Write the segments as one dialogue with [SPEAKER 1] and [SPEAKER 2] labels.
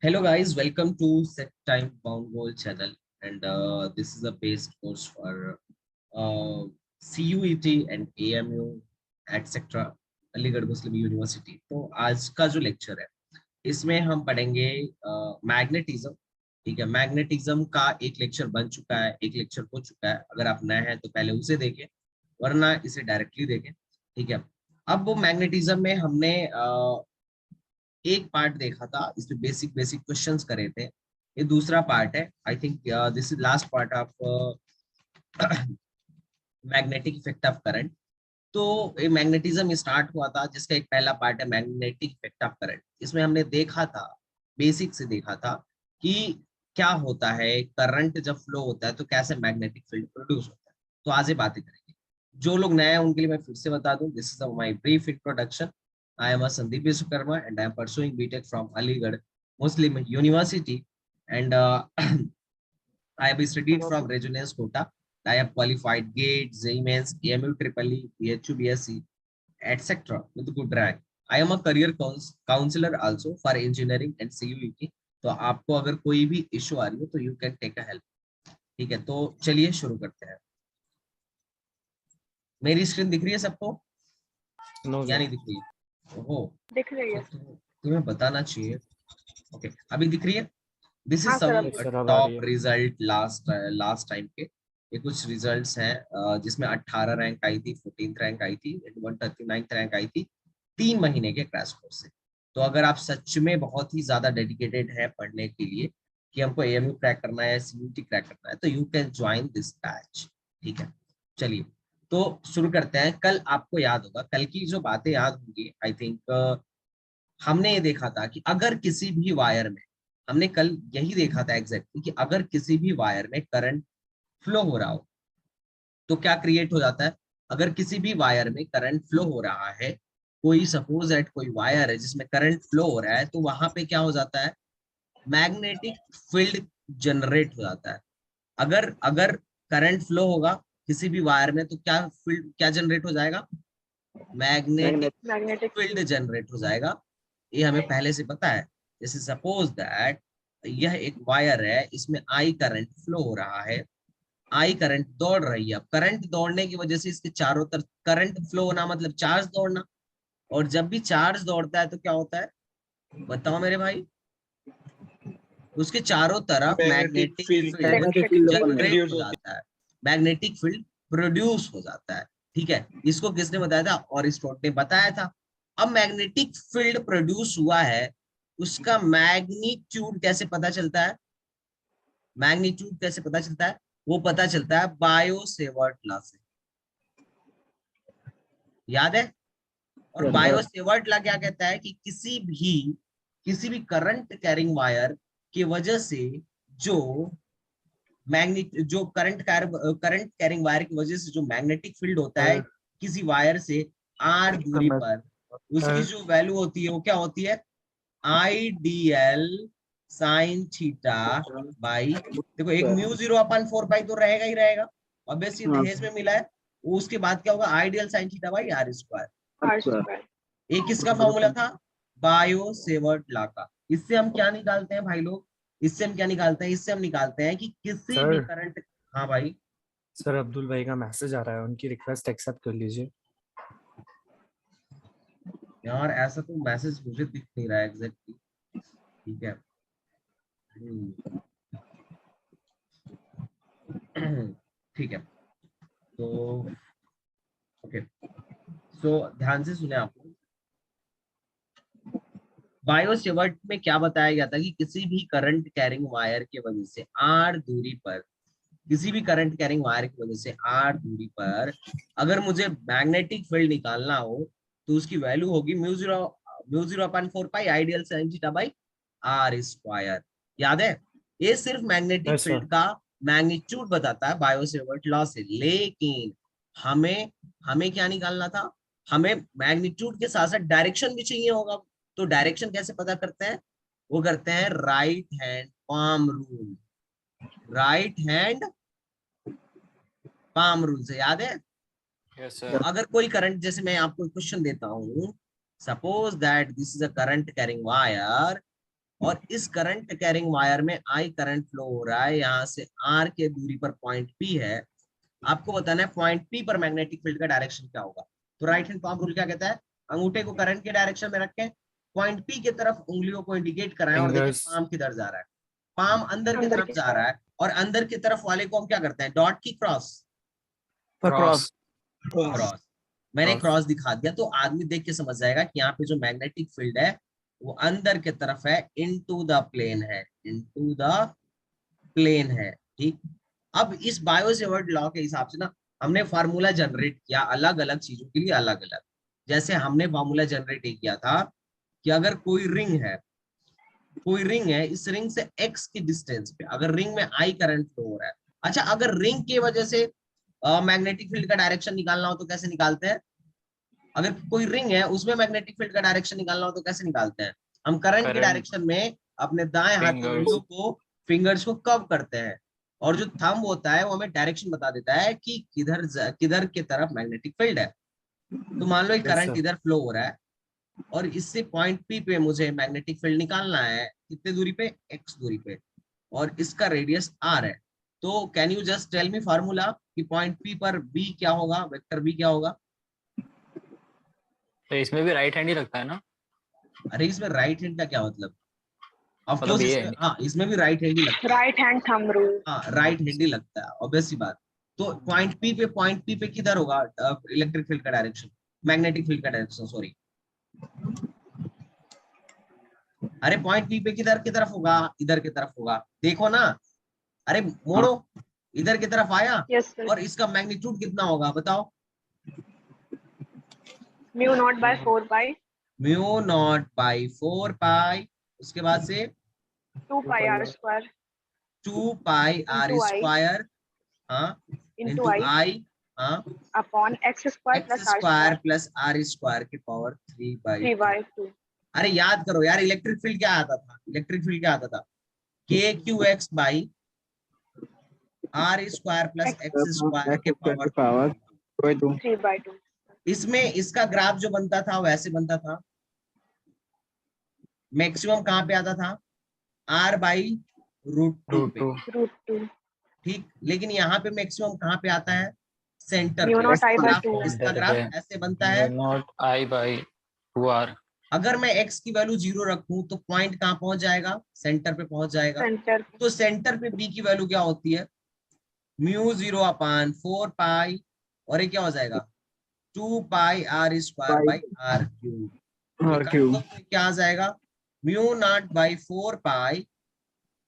[SPEAKER 1] Hello guys, welcome to Set Time Bound Goal channel, and this is a base course for CUET and AMU etc. Aligarh Muslim university. तो आज का जो lecture है इसमें हम पढ़ेंगे मैग्नेटिज्म। ठीक है, मैग्नेटिज्म का एक लेक्चर बन चुका है, एक लेक्चर हो चुका है। अगर आप नए हैं तो पहले उसे देखें, वरना इसे डायरेक्टली देखें। ठीक है, अब वो मैग्नेटिज्म में हमने एक पार्ट देखा था, इसमें बेसिक बेसिक क्वेश्चंस करे थे। ये दूसरा पार्ट है। I think this is last part of magnetic effect of current. तो ये मैग्नेटिज्म स्टार्ट हुआ था, जिसका एक पहला पार्ट है मैग्नेटिक इफेक्ट ऑफ करंट। इसमें हमने देखा था, बेसिक से देखा था कि क्या होता है करंट जब फ्लो होता है तो कैसे मैग्नेटिक फील्ड प्रोड्यूस होता है। तो आज ये बातें करेंगे। जो लोग नए हैं उनके लिए मैं फिर से बता दूं, this is my brief introduction. I am a Sandeep Vishwakarma and I am pursuing BTech from Aligarh Muslim University, and I have studied from Resonance Kota. I have qualified GATE, JEE-Mains, AMU EEE, BHU, BSc, etc. with good rank. I am a career counselor also for engineering and CUET. तो आपको अगर कोई भी issue आ रही हो तो you can take a help. ठीक है, तो चलिए शुरू करते हैं। मेरी स्क्रीन दिख रही है सबको?
[SPEAKER 2] No,
[SPEAKER 1] या
[SPEAKER 2] sir.
[SPEAKER 1] नहीं दिख रही है? ओहो,
[SPEAKER 3] दिख रही है।
[SPEAKER 1] तो तुम्हें बताना चाहिए। ओके, अभी दिख रही है? दिस इज
[SPEAKER 3] हाँ सर,
[SPEAKER 1] सम
[SPEAKER 3] अभी
[SPEAKER 2] Yes, sir, अब आ रही
[SPEAKER 1] टॉप
[SPEAKER 2] है।
[SPEAKER 1] रिजल्ट लास्ट टाइम के। ये कुछ रिजल्ट्स हैं जिसमें 18 रैंक आई थी, 14th रैंक आई थी, 139th रैंक आई थी 3 महीने के क्रैश कोर्स से। तो अगर आप सच में बहुत ही ज्यादा डेडिकेटेड है पढ़ने के लिए कि हमको एएमयू क्रैक करना है, सीयूटी क्रैक करना है, तो you can join this batch. ठीक है, चलिए तो शुरू करते हैं। कल आपको याद होगा, कल की जो बातें याद होंगी, आई थिंक हमने ये देखा था कि अगर किसी भी वायर में, हमने कल यही देखा था एग्जैक्टली कि अगर किसी भी वायर में करंट फ्लो हो रहा हो तो क्या क्रिएट हो जाता है। अगर किसी भी वायर में करंट फ्लो हो रहा है, कोई सपोज एट कोई वायर है जिसमें करंट फ्लो हो रहा है, तो वहां पे क्या हो जाता है, मैग्नेटिक फील्ड जनरेट हो जाता है। अगर अगर करंट फ्लो होगा किसी भी वायर में तो क्या फील्ड, क्या जनरेट हो जाएगा, मैग्नेटिक
[SPEAKER 3] मैग्नेटिक
[SPEAKER 1] फील्ड जनरेट हो जाएगा। ये हमें पहले से पता है। जैसे सपोज दैट यह एक वायर है, इसमें आई करंट फ्लो हो रहा है, आई करंट दौड़ रही है। अब करंट दौड़ने की वजह से इसके चारों तरफ करंट फ्लो होना मतलब चार्ज दौड़ना, और जब भी चार्ज दौड़ता है तो क्या होता है, बताओ मेरे भाई, उसके चारों तरफ
[SPEAKER 2] magnetic
[SPEAKER 1] magnetic
[SPEAKER 2] field
[SPEAKER 1] field generate
[SPEAKER 2] produce
[SPEAKER 1] हो
[SPEAKER 2] होती
[SPEAKER 1] जाता है, मैग्नेटिक फील्ड प्रोड्यूस हो जाता है। ठीक है, इसको किसने बताया था, अरिस्टोटल ने बताया था। अब मैग्नेटिक फील्ड प्रोड्यूस हुआ है, उसका मैग्नीट्यूड कैसे पता चलता है, मैग्नीट्यूड कैसे पता चलता है, वो पता चलता है बायो सेवर्ट लॉ से। याद है? और बायो सेवर्ट लॉ क्या कहता है कि किसी भी करंट कैरिंग वायर की वजह से जो जो करंट कैरिंग वायर की वजह से जो मैग्नेटिक फील्ड होता है किसी वायर से आर दूरी पर, उसकी जो वैल्यू होती है वो क्या होती है, आईडीएल साइन थीटा बाई, देखो एक म्यू 0/4 पाई तो रहेगा ही रहेगा, ऑब्वियसली दहेज में मिला है। उसके बाद क्या होगा, I dl sine theta by are square.
[SPEAKER 3] R square.
[SPEAKER 1] एक किसका फॉर्मूला था, बायो सेवर्ट लॉ का। इससे हम क्या निकालते हैं भाई लोग, इससे हम क्या निकालते हैं, इससे हम निकालते हैं कि किसी भी
[SPEAKER 2] सर।
[SPEAKER 1] करंट। हाँ भाई,
[SPEAKER 2] सर, अब्दुल भाई का मैसेज आ रहा है, उनकी रिक्वेस्ट एक्सेप्ट कर लीजिए।
[SPEAKER 1] यार ऐसा तो मैसेज मुझे दिख नहीं रहा है एग्जैक्टली। ठीक है, ठीक है, तो ओके, सो ध्यान से सुने आप लोग। बायो सेवर्ट में क्या बताया गया था कि किसी भी करंट कैरिंग वायर की वजह से आर दूरी पर, किसी भी करंट कैरिंग वायर की वजह से आर दूरी पर अगर मुझे मैग्नेटिक फील्ड निकालना हो तो उसकी वैल्यू होगी mu 0/4 pi I dl sine theta by are square. याद है? ये सिर्फ मैग्नेटिक
[SPEAKER 2] यस सर।
[SPEAKER 1] फील्ड का मैग्नीट्यूड बताता है बायो सेवर्ट लॉ से, लेकिन हमें हमें क्या निकालना था, हमें मैग्नीट्यूड के साथ साथ डायरेक्शन भी चाहिए होगा। तो डायरेक्शन कैसे पता करते हैं, वो करते हैं right hand palm rule, right hand palm rule से। याद है?
[SPEAKER 2] यस
[SPEAKER 1] तो
[SPEAKER 2] सर।
[SPEAKER 1] अगर कोई करंट, जैसे मैं आपको क्वेश्चन देता हूं, suppose that this is a current carrying wire, और इस करंट कैरिंग वायर में आई करंट फ्लो हो रहा है, यहाँ से आर के दूरी पर पॉइंट पी है। आपको बताना है पॉइंट पी पर मैग्नेटिक फील्ड का डायरेक्शन क्या होगा। तो राइट हैंड पाम रूल क्या कहता है, अंगूठे को करंट के डायरेक्शन में रखें, पॉइंट पी की तरफ उंगलियों को इंडिकेट कराएं और देखें
[SPEAKER 2] फिंगर्स
[SPEAKER 1] पाम किधर जा रहा है। पाम अंदर की
[SPEAKER 3] अंदर
[SPEAKER 1] तरफ
[SPEAKER 3] की
[SPEAKER 1] जा रहा है और अंदर की तरफ वाले को हम क्या करते हैं, डॉट की क्रॉस।
[SPEAKER 2] क्रॉस
[SPEAKER 1] क्रॉस मैंने
[SPEAKER 2] क्रॉस
[SPEAKER 1] क्रॉस दिखा दिया तो आदमी देख के समझ जाएगा कि यहाँ पे जो मैग्नेटिक फील्ड है वो अंदर की तरफ है, इनटू द प्लेन है, इनटू द प्लेन है। ठीक, अब इस बायो-सेवर्ट लॉ के हिसाब से ना हमने फार्मूला जनरेट किया अलग अलग चीजों के लिए अलग अलग। जैसे हमने फार्मूला जनरेट किया था कि अगर कोई रिंग है, कोई रिंग है, इस रिंग से x की डिस्टेंस पे अगर रिंग में I करंट फ्लो हो रहा है। अच्छा, अगर रिंग की वजह से मैग्नेटिक फील्ड का डायरेक्शन निकालना हो तो कैसे निकालते हैं, अगर कोई रिंग है उसमें मैग्नेटिक फील्ड का डायरेक्शन निकालना हो तो कैसे निकालते हैं, हम करंट के डायरेक्शन में अपने दाएं हाथ की उंगलियों को, फिंगर्स को कव करते हैं और जो थंब होता है वो हमें डायरेक्शन बता देता है कि किधर की तरफ मैग्नेटिक फील्ड है। तो मान लो करंट इधर फ्लो हो रहा है और इससे पॉइंट पी पे मुझे मैग्नेटिक फील्ड निकालना है, कितने दूरी पे, एक्स दूरी पे, और इसका रेडियस आर है। तो can you just tell me formula कि पॉइंट पी पर बी क्या होगा, वेक्टर बी क्या होगा।
[SPEAKER 4] तो इसमें भी राइट हैंड ही लगता है ना?
[SPEAKER 1] अरे इसमें राइट हैंड का क्या मतलब, ऑफ
[SPEAKER 4] मतलब
[SPEAKER 1] कोर्स
[SPEAKER 4] ये
[SPEAKER 1] इसमें, हाँ इसमें भी राइट हैंड ही लगता है।
[SPEAKER 3] Right hand thumb rule.
[SPEAKER 1] हाँ राइट हैंड ही लगता है, ऑब्वियस सी बात। तो पॉइंट पी पे किधर होगा इलेक्ट्रिक फील्ड का डायरेक्शन, मैग्नेटिक फील्ड का डायरेक्शन, सॉरी। अरे पॉइंट पी पे किधर की तरफ होगा, इधर की तरफ होगा, देखो ना, अरे मोड़ो, इधर की तरफ आया।
[SPEAKER 3] Yes sir.
[SPEAKER 1] और इसका मैग्नीट्यूड कितना होगा बताओ,
[SPEAKER 3] mu naught by 4 pi,
[SPEAKER 1] mu not by 4 pi, उसके बाद से
[SPEAKER 3] 2 pi R square
[SPEAKER 1] 2 pi R
[SPEAKER 3] into I
[SPEAKER 1] square, हाँ,
[SPEAKER 3] into
[SPEAKER 1] इंटू
[SPEAKER 3] I
[SPEAKER 1] आई, हाँ,
[SPEAKER 3] upon x square
[SPEAKER 1] x
[SPEAKER 3] plus r
[SPEAKER 1] square
[SPEAKER 3] square
[SPEAKER 1] plus R square की power 3/2।
[SPEAKER 3] 3/2।
[SPEAKER 1] अरे याद करो यार, इलेक्ट्रिक फील्ड क्या आता था, इलेक्ट्रिक फील्ड क्या आता था, k q x by are square plus x square के पावर
[SPEAKER 3] 3/2।
[SPEAKER 1] इसमें इसका ग्राफ जो बनता था वैसे बनता था, मैक्सिमम कहाँ पे आता था, आर बाई √2 पे,
[SPEAKER 3] √2
[SPEAKER 1] ठीक। लेकिन यहाँ पे मैक्सिमम कहाँ पे आता है, सेंटर
[SPEAKER 3] म्यू
[SPEAKER 1] पे।
[SPEAKER 3] Not I by 2।
[SPEAKER 1] इसका ग्राफ ऐसे बनता है,
[SPEAKER 4] नॉट आई बाई 2r।
[SPEAKER 1] अगर मैं x की वैल्यू 0 रखूं तो पॉइंट कहाँ पहुंच जाएगा, सेंटर पे पहुंच जाएगा।
[SPEAKER 3] सेंटर।
[SPEAKER 1] तो सेंटर पे b की वैल्यू क्या होती है, म्यू 0/4 पाई, और ये क्या हो जाएगा 2 pi R square by R cube. क्या आ जाएगा, mu not by 4 pi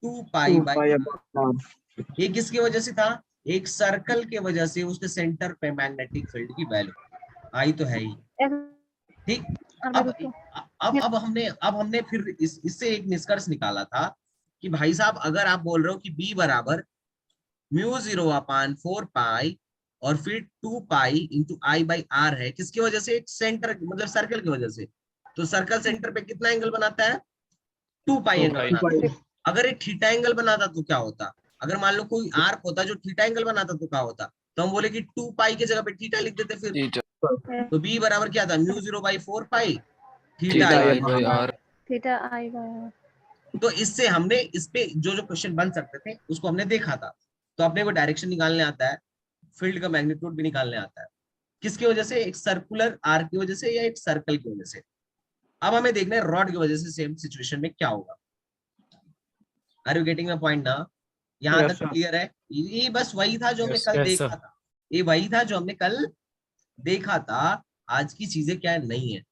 [SPEAKER 1] 2 pi by R. ये किसकी वजह से था, एक सर्कल के वजह से उसके सेंटर पे मैग्नेटिक फील्ड की वैल्यू आई तो है ही, ठीक। अब हमने फिर इससे एक निष्कर्ष निकाला था कि भाई साहब अगर आप बोल रहे हो कि b बराबर म्यू 0/4 पाई और फिर 2 pi into I by r है, किसकी वजह से, एक सेंटर मतलब सर्कल की वजह से, तो सर्कल सेंटर पे कितना एंगल बनाता है, 2 पाई एंगल बनाता है। अगर एक थीटा एंगल बनाता तो क्या होता, अगर मान लो कोई आर्क होता जो थीटा एंगल बनाता तो क्या होता, तो हम बोले कि 2 पाई की जगह पे थीटा लिख देते फिर। तो b बराबर क्या था, mu 0/4 pi theta I by r.
[SPEAKER 5] Theta I by.
[SPEAKER 1] तो इससे हमने इस पे जो क्वेश्चन बन सकते थे उसको हमने देखा था। तो अपने को डायरेक्शन निकालने आता है, फील्ड का मैग्नीट्यूड भी निकालने आता है, किसकी वजह से, एक सर्कुलर आर्क की वजह से या एक सर्कल की वजह से। अब हमें देखना है रॉड की वजह से सेम सिचुएशन में क्या होगा। Are you getting my point ना, यहाँ तक क्लियर है। ये बस वही था जो हमने कल देखा था, ये वही था जो हमने कल देखा था, आज की चीजें क्या नहीं है।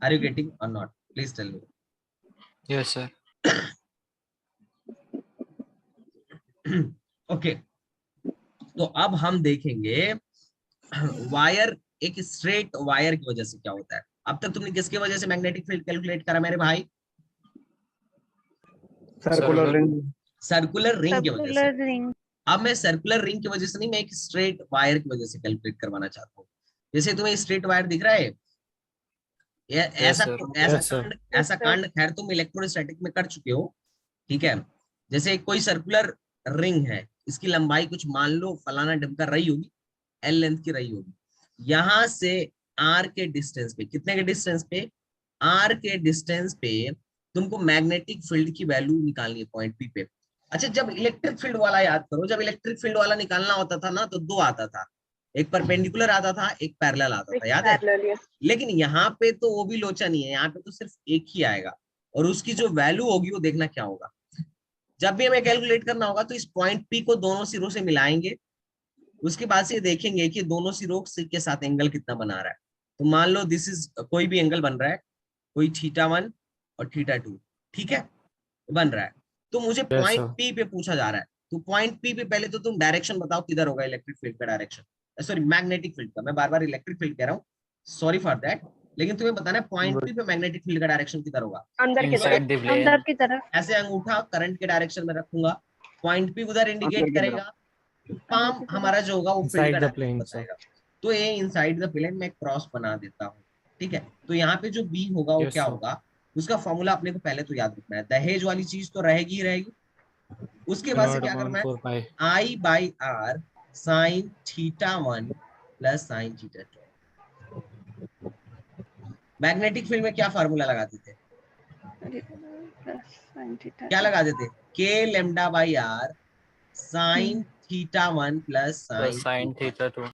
[SPEAKER 1] Are you getting or not, please tell me.
[SPEAKER 4] Yes sir.
[SPEAKER 1] Okay, तो अब हम देखेंगे वायर, एक स्ट्रेट वायर की वजह से क्या होता है। अब तक तुमने किसकी वजह से मैग्नेटिक फील्ड कैलकुलेट करा मेरे भाई,
[SPEAKER 2] सर्कुलर रिंग।
[SPEAKER 1] सर्कुलर रिंग की वजह से।
[SPEAKER 5] Circular ring.
[SPEAKER 1] अब मैं सर्कुलर रिंग की वजह से नहीं, मैं एक स्ट्रेट वायर की वजह से कैलकुलेट करवाना चाहता हूँ। जैसे तुम्हें स्ट्रेट वायर दिख रहा है, ऐसा कांड खैर तुम इलेक्ट्रोस्टैटिक में कर चुके हो, ठीक है। जैसे कोई सर्कुलर रिंग है, इसकी लंबाई कुछ मान लो फलाना ढंग रही होगी, एल लेंथ की रही होगी, यहां से आर के डिस्टेंस पे, कितने के डिस्टेंस पे, आर के डिस्टेंस पे तुमको मैग्नेटिक फील्ड की वैल्यू निकालनी है पॉइंट पी पे। अच्छा, जब इलेक्ट्रिक फील्ड वाला याद करो, जब इलेक्ट्रिक फील्ड वाला निकालना होता था ना, तो दो आता था, एक परपेंडिकुलर आता था, एक पैरेलल आता था, याद है?
[SPEAKER 3] Parallel, yes.
[SPEAKER 1] लेकिन यहाँ पे तो वो भी लोचा नहीं है, यहाँ पे तो सिर्फ एक ही आएगा, और उसकी जो वैल्यू होगी वो देखना क्या होगा। जब भी हमें कैलकुलेट करना होगा तो इस पॉइंट पी को दोनों सिरों से मिलाएंगे, उसके बाद से देखेंगे कि दोनों सिरों के साथ एंगल कितना बना रहा है। तो मान लो दिस इज कोई भी एंगल बन रहा है, कोई θ1 और θ2, ठीक है, बन रहा है। तो मुझे
[SPEAKER 2] Yes,
[SPEAKER 1] पॉइंट
[SPEAKER 2] sir.
[SPEAKER 1] पी पे पूछा जा रहा है, तो पॉइंट पी पे पहले तो तुम डायरेक्शन बताओ किधर होगा इलेक्ट्रिक फील्ड का डायरेक्शन, सॉरी मैग्नेटिक फील्ड का, मैं बार बार इलेक्ट्रिक फील्ड कह रहा हूँ, सॉरी फॉर दैट। लेकिन तुम्हें बताना है पॉइंट पी पे मैग्नेटिक फील्ड का डायरेक्शन किधर होगा।
[SPEAKER 3] अंदर की तरफ.
[SPEAKER 4] Inside the plane.
[SPEAKER 5] अंदर की तरफ.
[SPEAKER 1] ऐसे अंगूठा करंट के डायरेक्शन में रखूंगा, पॉइंट पी उधर इंडिकेट करेगा,
[SPEAKER 5] अंदर
[SPEAKER 1] पाम
[SPEAKER 5] की तरफ.
[SPEAKER 1] हमारा जो होगा वो फील्ड का
[SPEAKER 2] Inside the
[SPEAKER 1] direction
[SPEAKER 2] plane, sir.
[SPEAKER 1] बताएगा। तो ये इनसाइड द प्लेन में क्रॉस बना देता हूँ, ठीक है। तो यहाँ पे जो बी होगा वो
[SPEAKER 2] Yes,
[SPEAKER 1] क्या
[SPEAKER 2] sir.
[SPEAKER 1] होगा, उसका फॉर्मूला अपने को पहले तो याद रखना है, दहेज वाली चीज तो रहेगी ही रहेगी। उसके बाद से
[SPEAKER 2] Not
[SPEAKER 1] क्या
[SPEAKER 2] upon
[SPEAKER 1] करना है,
[SPEAKER 2] 4 pi.
[SPEAKER 1] I by R sine θ1 plus sine θ2। Magnetic field में क्या फार्मूला लगाते थे,
[SPEAKER 5] प्लस साइन थीटा.
[SPEAKER 1] क्या लगा देते, K lambda by R sine θ1 plus
[SPEAKER 4] plus
[SPEAKER 1] sine
[SPEAKER 4] sine theta 2।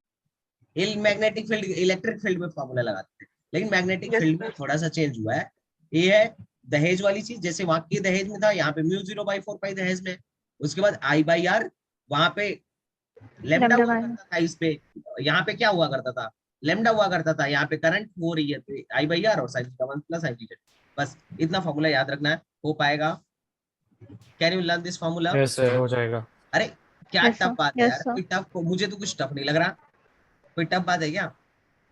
[SPEAKER 1] Magnetic field electric field में फॉर्मूला लगाते थे, लेकिन मैग्नेटिक
[SPEAKER 3] Yes,
[SPEAKER 1] फील्ड में
[SPEAKER 3] sir.
[SPEAKER 1] थोड़ा सा चेंज हुआ है। ये है दहेज वाली चीज, जैसे वहां के दहेज में था, यहाँ पे μ0/4 पाई दहेज में। उसके बाद आई बाई आर, वहां पे लेमडा
[SPEAKER 5] लैम्डा
[SPEAKER 1] हुआ
[SPEAKER 5] बाय.
[SPEAKER 1] करता था इस पे, यहाँ पे क्या हुआ करता था, लेमडा हुआ करता था, यहाँ पे करंट हो रही है, तो आई बाई आर और साइन θ1 प्लस साइन θ2। बस इतना फॉर्मूला याद रखना है, हो पाएगा। Can you learn this formula?
[SPEAKER 2] Yes, sir. हो जाएगा.
[SPEAKER 1] अरे क्या
[SPEAKER 5] Yes,
[SPEAKER 1] टफ
[SPEAKER 5] sir.
[SPEAKER 1] बात है
[SPEAKER 5] Yes,
[SPEAKER 1] यार,
[SPEAKER 5] sir.
[SPEAKER 1] कोई टफ, मुझे तो कुछ टफ नहीं लग रहा, कोई टफ बात है क्या,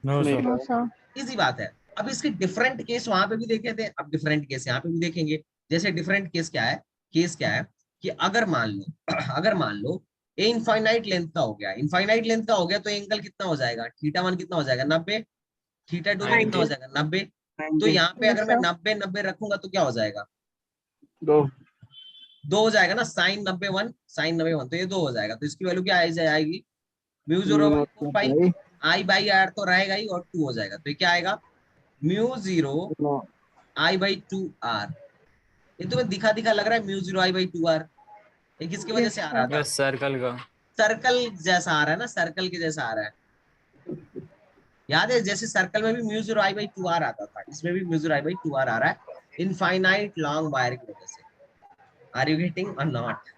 [SPEAKER 2] No, sir.
[SPEAKER 5] No, sir.
[SPEAKER 1] Easy बात है। अब इसके डिफरेंट केस वहां पे भी देखे थे, अब डिफरेंट केस यहाँ पे भी देखेंगे। जैसे डिफरेंट केस क्या है कि अगर मान लो अगर मान लो ए इनफाइनाइट लेंथ का हो गया, इनफाइनाइट लेंथ का हो गया, तो एंगल कितना हो जाएगा, θ1 कितना हो जाएगा, 90, θ2 भी कितना हो
[SPEAKER 4] 90।
[SPEAKER 1] जाएगा, 90। तो यहाँ पे
[SPEAKER 5] Yes,
[SPEAKER 1] अगर मैं
[SPEAKER 5] sir.
[SPEAKER 1] 90 रखूंगा तो क्या हो जाएगा,
[SPEAKER 6] दो.
[SPEAKER 1] 2 हो जाएगा ना, साइन 90 1 साइन 90 1, तो ये 2 हो जाएगा। तो इसकी वैल्यू क्या आएगी, μ0/4 पाई, आई बाई आर तो रहेगा ही, और 2 हो जाएगा, तो ये क्या आएगा, μ0 आई बाई 2 आर। ये तुम्हें दिखा दिखा लग रहा है μ0 आई बाई 2 आर, ये किसकी वजह
[SPEAKER 5] Yes,
[SPEAKER 1] से आ रहा
[SPEAKER 5] sir.
[SPEAKER 1] था,
[SPEAKER 4] यस सर्कल का।
[SPEAKER 1] सर्कल जैसा आ रहा है ना, सर्कल के जैसा आ रहा है, याद है, जैसे सर्कल में भी μ0 आई बाई 2 आर आता था, इसमें भी μ0 आई बाई 2 आर आ रहा है, इनफाइनाइट लॉन्ग वायर की वजह से। Are you getting or not?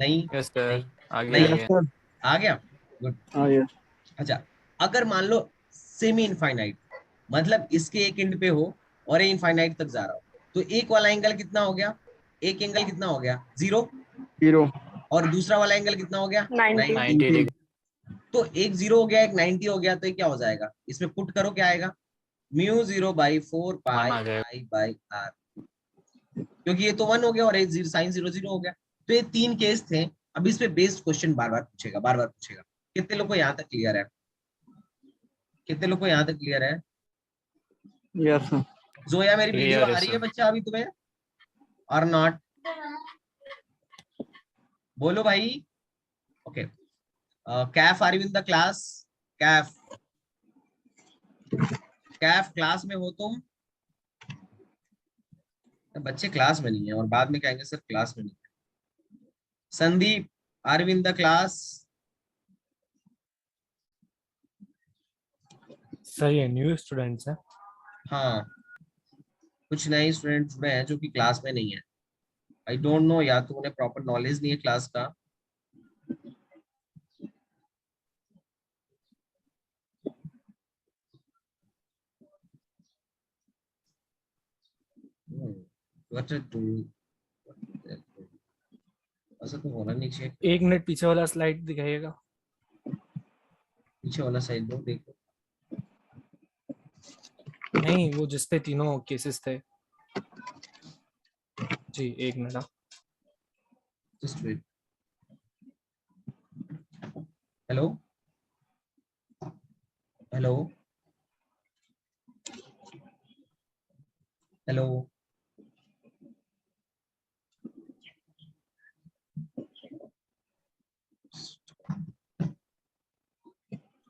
[SPEAKER 1] नहीं
[SPEAKER 4] यस सर,
[SPEAKER 1] नहीं
[SPEAKER 4] आगे
[SPEAKER 1] नहीं,
[SPEAKER 4] आगे।
[SPEAKER 1] आ गया, गुड। अच्छा, अगर मान लो सेमी इनफाइनाइट, मतलब इसके एक एंड पे हो और ये इनफाइनाइट तक जा रहा हो, तो एक वाला एंगल कितना हो गया, एक एंगल कितना हो गया, 0,
[SPEAKER 6] जीरो.
[SPEAKER 1] और दूसरा वाला एंगल कितना हो गया,
[SPEAKER 3] 90.
[SPEAKER 4] 90 डिग्री।
[SPEAKER 1] तो एक 0 हो गया, एक 90 हो गया, तो ये क्या हो जाएगा, इसमें पुट करो क्या आएगा, μ0/4
[SPEAKER 4] 1
[SPEAKER 1] पाई
[SPEAKER 4] आ जाएगा।
[SPEAKER 1] आई बाई आर, क्योंकि ये तो 1 हो गया और एक साइन 0 हो गया। तो ये 3 केस थे। अब इस पे बेस्ड क्वेश्चन बार बार पूछेगा। कितने लोग को यहाँ तक क्लियर है, कितने लोग को यहाँ तक क्लियर है?
[SPEAKER 6] यस.
[SPEAKER 1] जोया, मेरी वीडियो
[SPEAKER 4] Clear है
[SPEAKER 1] आ रही है
[SPEAKER 4] sir।
[SPEAKER 1] बच्चा अभी तुम्हें और नॉट? बोलो भाई। Okay, Kaif are you in the class? Kaif Kaif class में हो तुम? बच्चे क्लास में नहीं है और बाद में कहेंगे सर क्लास में नहीं है। Sandeep, are you in the class?
[SPEAKER 2] सही है, न्यू स्टूडेंट्स है.
[SPEAKER 1] हाँ, कुछ नए स्टूडेंट जुड़े हैं जो कि क्लास में नहीं है। आई डोंट नो, या तो उन्हें प्रॉपर नॉलेज नहीं है क्लास का, व्हाट टू, ऐसा तो होना नहीं चाहिए।
[SPEAKER 2] 1 मिनट पीछे वाला स्लाइड दिखाइएगा.
[SPEAKER 1] पीछे वाला साइड दो, देखो।
[SPEAKER 2] नहीं, वो जिसपे तीनों केसेस थे. जी 1 minute.
[SPEAKER 1] Just wait. Hello hello hello,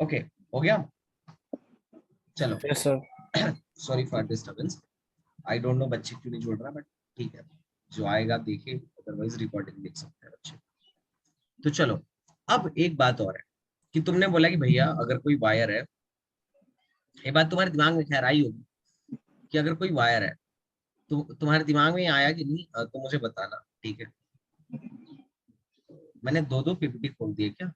[SPEAKER 1] okay, हो गया, चलो।
[SPEAKER 2] Yes sir.
[SPEAKER 1] Sorry for disturbance. I don't know बच्चे क्यों नहीं जुड़ रहा, बट ठीक है, जो आएगा देखे, अदरवाइज रिकॉर्डिंग देख सकते हैं बच्चे। तो चलो, अब एक बात और है कि तुमने बोला कि भैया अगर कोई वायर है, ये बात तुम्हारे दिमाग में खैर आई होगी कि अगर कोई वायर है, तो तुम्हारे दिमाग में आया कि नहीं, तो मुझे बताना, ठीक है। मैंने दो दो पीपीटी खोल दिए क्या?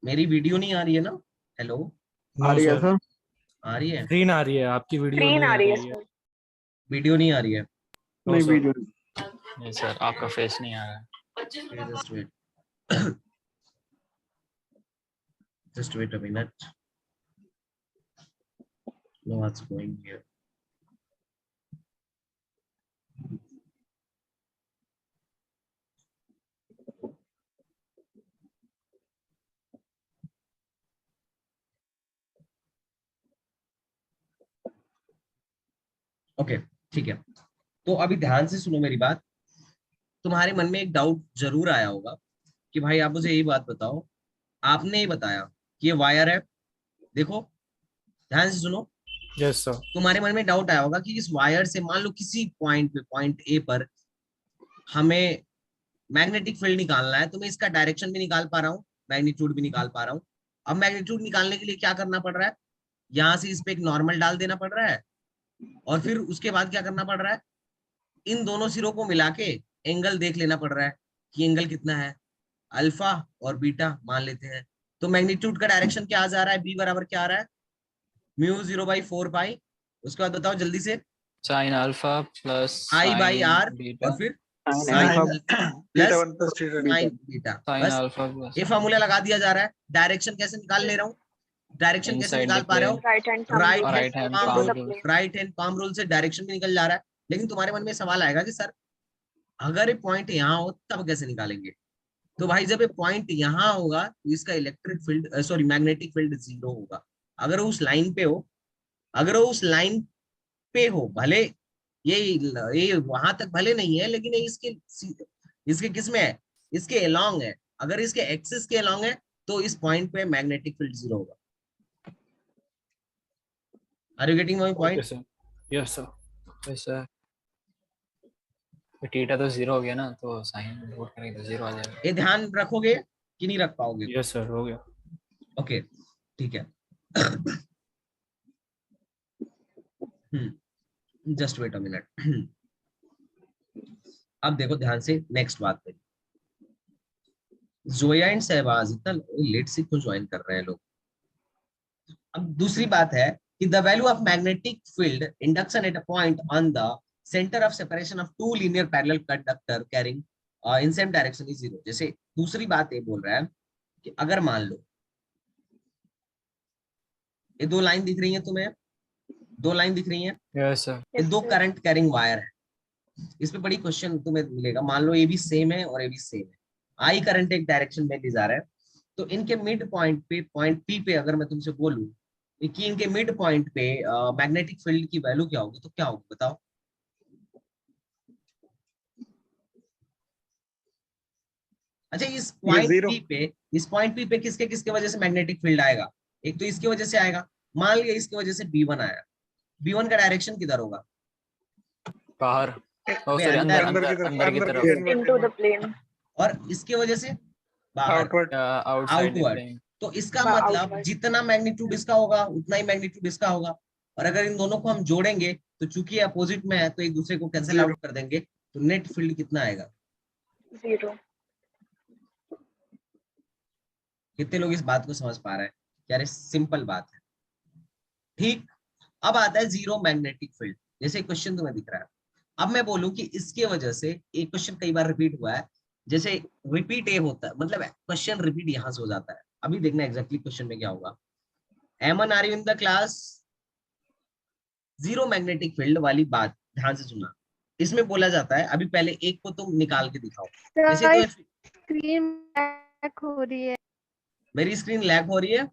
[SPEAKER 1] मेरी वीडियो नहीं आ रही है ना? हेलो,
[SPEAKER 6] आ
[SPEAKER 2] नो
[SPEAKER 6] रही है
[SPEAKER 2] सर,
[SPEAKER 6] सर।
[SPEAKER 1] आ रही है?
[SPEAKER 2] स्क्रीन आ रही है, आपकी वीडियो
[SPEAKER 3] स्क्रीन
[SPEAKER 2] नहीं
[SPEAKER 3] आ
[SPEAKER 2] आ
[SPEAKER 3] रही है
[SPEAKER 2] रही है।
[SPEAKER 3] सर।
[SPEAKER 1] वीडियो नहीं आ रही है?
[SPEAKER 2] नो
[SPEAKER 6] नहीं
[SPEAKER 2] सर।
[SPEAKER 6] वीडियो।
[SPEAKER 4] नहीं सर, आपका फेस नहीं आ रहा है।
[SPEAKER 1] Just wait, just wait a minute. No, what's going here? Okay, ठीक है। तो अभी ध्यान से सुनो मेरी बात। तुम्हारे मन में एक डाउट जरूर आया होगा कि भाई आप मुझे यही बात बताओ, आपने ही बताया कि ये वायर है। देखो, ध्यान से सुनो।
[SPEAKER 2] Yes sir.
[SPEAKER 1] तुम्हारे मन में डाउट आया होगा कि इस वायर से मान लो किसी पॉइंट पे, पॉइंट ए पर हमें मैग्नेटिक फील्ड निकालना है, तो मैं इसका डायरेक्शन भी निकाल पा रहा हूँ, मैग्नीट्यूड भी निकाल पा रहा हूँ। अब मैग्नीट्यूड निकालने के लिए क्या करना पड़ रहा है? यहाँ से इस पे एक नॉर्मल डाल देना पड़ रहा है, और फिर उसके बाद क्या करना पड़ रहा है? इन दोनों सिरों को मिला के एंगल देख लेना पड़ रहा है कि एंगल कितना है, अल्फा और बीटा मान लेते हैं। तो मैग्नीट्यूड का डायरेक्शन क्या आ जा रहा है? बी बराबर क्या आ रहा है? Mu 0/4 pi. उसके बाद बताओ जल्दी से।
[SPEAKER 4] Sine alpha plus
[SPEAKER 1] I by
[SPEAKER 4] sine
[SPEAKER 1] r,
[SPEAKER 4] beta.
[SPEAKER 1] और फिर
[SPEAKER 6] sine
[SPEAKER 1] sine
[SPEAKER 6] alpha
[SPEAKER 1] plus
[SPEAKER 6] beta 1 plus
[SPEAKER 1] sine beta.
[SPEAKER 4] Sine
[SPEAKER 1] बस
[SPEAKER 4] अल्फा प्लस
[SPEAKER 1] ये फॉर्मूला लगा दिया जा रहा है। डायरेक्शन कैसे निकाल ले रहा हूँ? डायरेक्शन कैसे
[SPEAKER 4] इनसाइड
[SPEAKER 1] निकाल
[SPEAKER 4] द
[SPEAKER 1] पा रहे हो?
[SPEAKER 4] Plane
[SPEAKER 3] right hand thumb
[SPEAKER 1] right
[SPEAKER 3] rule
[SPEAKER 1] hand
[SPEAKER 4] right hand
[SPEAKER 1] palm
[SPEAKER 3] into
[SPEAKER 4] palm
[SPEAKER 3] the
[SPEAKER 1] rule,
[SPEAKER 4] rule.
[SPEAKER 3] Plane.
[SPEAKER 1] Right hand palm rule से डायरेक्शन भी निकल जा रहा है। लेकिन तुम्हारे मन में सवाल आएगा कि सर अगर ये पॉइंट यहाँ हो तब कैसे निकालेंगे? तो भाई जब ये पॉइंट यहाँ होगा तो इसका electric field, sorry magnetic field 0 होगा। अगर वो उस लाइन पे हो, अगर वो उस लाइन पे हो, भले ये वहां तक भले नहीं है, लेकिन ये इसके किस में है? इसके अलोंग है। अगर इसके एक्सिस के अलोंग है तो इस पॉइंट पे मैग्नेटिक फील्ड 0 होगा। Are you getting my
[SPEAKER 2] okay
[SPEAKER 1] point?
[SPEAKER 2] Sir. Yes sir.
[SPEAKER 4] Yes sir. Theta तो 0 हो गया ना, तो साइन पुट करेंगे तो 0 आ जाएगा।
[SPEAKER 1] ये ध्यान रखोगे कि नहीं रख पाओगे?
[SPEAKER 2] यस सर, हो गया।
[SPEAKER 1] ओके, ठीक है। Just wait a minute. अब देखो ध्यान से नेक्स्ट बात पे। जोया एंड सहबाज इतना लेट से क्यों ज्वाइन कर रहे हैं लोग? अब दूसरी बात है कि the value of magnetic field induction at a point on the centre of separation of two linear parallel conductor carrying in same direction is 0। जैसे दूसरी बात ये बोल रहा है कि अगर मान लो ये दो लाइन दिख रही है तुम्हें, दो लाइन दिख रही है,
[SPEAKER 2] यस सर।
[SPEAKER 1] ये
[SPEAKER 3] Yes,
[SPEAKER 1] दो
[SPEAKER 3] sir.
[SPEAKER 1] करंट कैरिंग वायर है। इस पे बड़ी क्वेश्चन तुम्हें मिलेगा। मान लो ये भी सेम है और ये भी सेम है, आई करंट एक डायरेक्शन में ले जा रहा है, तो इनके मिड पॉइंट पे, पॉइंट पी पे अगर मैं तुमसे बोलूं कि इनके मिड पॉइंट पे मैग्नेटिक फील्ड की वैल्यू क्या होगी, तो क्या होगी बताओ? अच्छा, इस पॉइंट पी पे, इस पॉइंट पी पे किसके किसके वजह से मैग्नेटिक फील्ड आएगा? एक तो इसकी वजह से आएगा, मान लिया इसकी वजह से B1 आया, B1 का डायरेक्शन किधर होगा?
[SPEAKER 4] बाहर। ओ
[SPEAKER 1] वे
[SPEAKER 4] सॉरी,
[SPEAKER 1] अंदर,
[SPEAKER 4] अंदर की तरफ।
[SPEAKER 3] Into the plane.
[SPEAKER 1] और इसके वजह से बाहर,
[SPEAKER 4] आउटसाइड द
[SPEAKER 1] आउटवर्ड।
[SPEAKER 4] प्लेन।
[SPEAKER 1] तो इसका मतलब
[SPEAKER 3] Outward.
[SPEAKER 1] जितना मैग्नीट्यूड इसका होगा उतना ही मैग्नीट्यूड इसका होगा। और अगर इन दोनों को हम जोड़ेंगे तो चूंकि अपोजिट में है तो एक दूसरे को कैंसिल आउट कर देंगे, तो नेट फील्ड कितना आएगा?
[SPEAKER 3] 0.
[SPEAKER 1] कितने लोग इस बात को समझ पा रहे हैं? क्या रे सिंपल बात है। ठीक, अब आता है जीरो मैग्नेटिक फील्ड। जैसे क्वेश्चन तुम्हें दिख रहा है, अब मैं बोलूं कि इसके वजह से एक क्वेश्चन कई बार रिपीट हुआ है, जैसे रिपीट ए होता है, मतलब क्वेश्चन रिपीट यहां से हो जाता है। अभी देखना एग्जैक्टली क्वेश्चन में क्या होगा। Aman are you in the class? Zero magnetic field वाली बात ध्यान से सुनना। इसमें बोला जाता है, अभी पहले एक को तुम निकाल के दिखाओ। जैसे तो
[SPEAKER 5] स्क्रीन ब्लैक हो रही है।
[SPEAKER 1] मेरी स्क्रीन लैग हो रही है,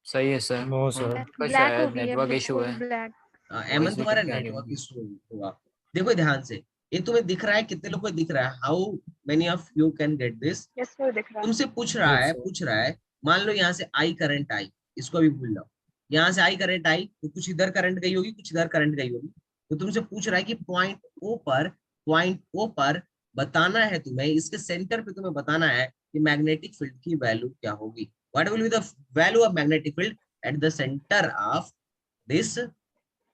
[SPEAKER 4] सही है सर।
[SPEAKER 2] No sir.
[SPEAKER 4] उनका
[SPEAKER 5] ब्लैक हो
[SPEAKER 4] शायद
[SPEAKER 5] गई है
[SPEAKER 4] नेटवर्क इशू
[SPEAKER 5] बिल्कुल
[SPEAKER 4] है।
[SPEAKER 5] ब्लैक।
[SPEAKER 1] एमन
[SPEAKER 4] Voice
[SPEAKER 1] तुम्हारा
[SPEAKER 4] recording
[SPEAKER 1] नेटवर्क
[SPEAKER 4] होगी।
[SPEAKER 1] इशू हुआ। देखो ध्यान से, ये तुम्हें दिख रहा है, कितने लोगों को दिख रहा है? How many of you can get this?
[SPEAKER 3] Yes sir दिख रहा है।
[SPEAKER 1] तुमसे पूछ
[SPEAKER 2] Yes, sir.
[SPEAKER 1] रहा है, मान लो यहाँ से आई करंट आई, इसको भी भूल जाओ। यहाँ से आई करंट आई तो कुछ इधर करंट गई होगी, कुछ इधर करंट गई होगी। तो तुमसे पूछ रहा है कि पॉइंट ओ पर बताना है तुम्हें, इसके सेंटर पे तुम्हें बताना है कि मैग्नेटिक फील्ड की वैल्यू क्या होगी। What will be the value of magnetic field at the centre of this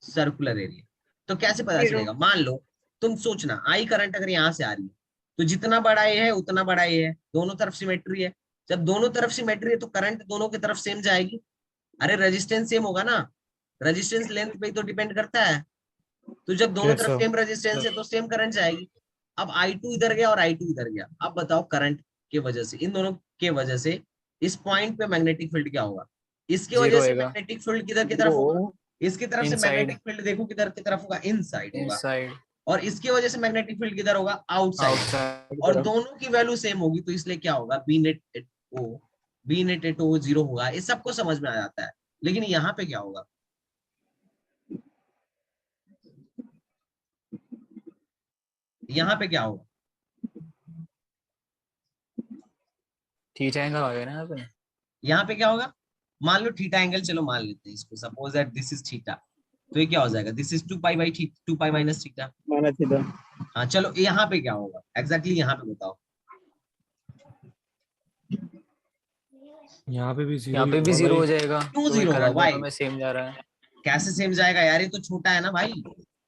[SPEAKER 1] circular area? तो कैसे पता
[SPEAKER 3] 0।
[SPEAKER 1] चलेगा? मान लो तुम सोचना, आई करंट अगर यहाँ से आ रही है तो जितना बड़ा ये है उतना बड़ा ये है, दोनों तरफ सिमेट्री है। जब दोनों तरफ सिमेट्री है तो करंट दोनों की तरफ सेम जाएगी। अरे रेजिस्टेंस सेम होगा ना, रेजिस्टेंस लेंथ पे ही तो डिपेंड करता है। तो जब दोनों
[SPEAKER 2] Yes,
[SPEAKER 1] तरफ
[SPEAKER 2] sir.
[SPEAKER 1] सेम रेजिस्टेंस है तो सेम करंट जाएगी। अब I2 इधर गया और I2 इधर गया, अब बताओ करंट के वजह से, इन दोनों के वजह से इस पॉइंट पे मैग्नेटिक फील्ड क्या होगा? इसकी वजह
[SPEAKER 4] जीरो
[SPEAKER 1] से
[SPEAKER 4] होगा।
[SPEAKER 1] मैग्नेटिक फील्ड किधर की तरफ होगा? इसकी तरफ से
[SPEAKER 4] Inside.
[SPEAKER 1] मैग्नेटिक फील्ड देखो किधर की तरफ होगा, इनसाइड होगा।
[SPEAKER 4] इनसाइड।
[SPEAKER 1] और इसकी वजह से मैग्नेटिक फील्ड किधर होगा? आउटसाइड।
[SPEAKER 4] आउटसाइड।
[SPEAKER 1] और दोनों की वैल्यू सेम होगी तो इसलिए क्या होगा? बी नेट एट ओ 0 होगा। ये सबको समझ में आ जाता है, लेकिन यहाँ पे क्या होगा? यहाँ पे क्या होगा?
[SPEAKER 4] थीटा एंगल आ गया ना यहाँ पे।
[SPEAKER 1] यहाँ पे क्या होगा? मान लो थीटा एंगल, चलो मान लेते हैं इसको, suppose that this is theta, तो ये क्या हो जाएगा? This is 2 pi by 2 pi minus theta.
[SPEAKER 6] Minus theta.
[SPEAKER 1] हाँ चलो, यहाँ पे क्या होगा एग्जैक्टली? यहाँ पे बताओ।
[SPEAKER 2] यहाँ पे भी जीरो
[SPEAKER 4] यहाँ पे भी जीरो हो जाएगा।
[SPEAKER 1] क्यों
[SPEAKER 4] तो
[SPEAKER 1] जीरो होगा?
[SPEAKER 4] Current
[SPEAKER 1] Why?
[SPEAKER 4] दोनों में सेम जा रहा है।
[SPEAKER 1] कैसे सेम जाएगा यार? ये तो छोटा है ना भाई,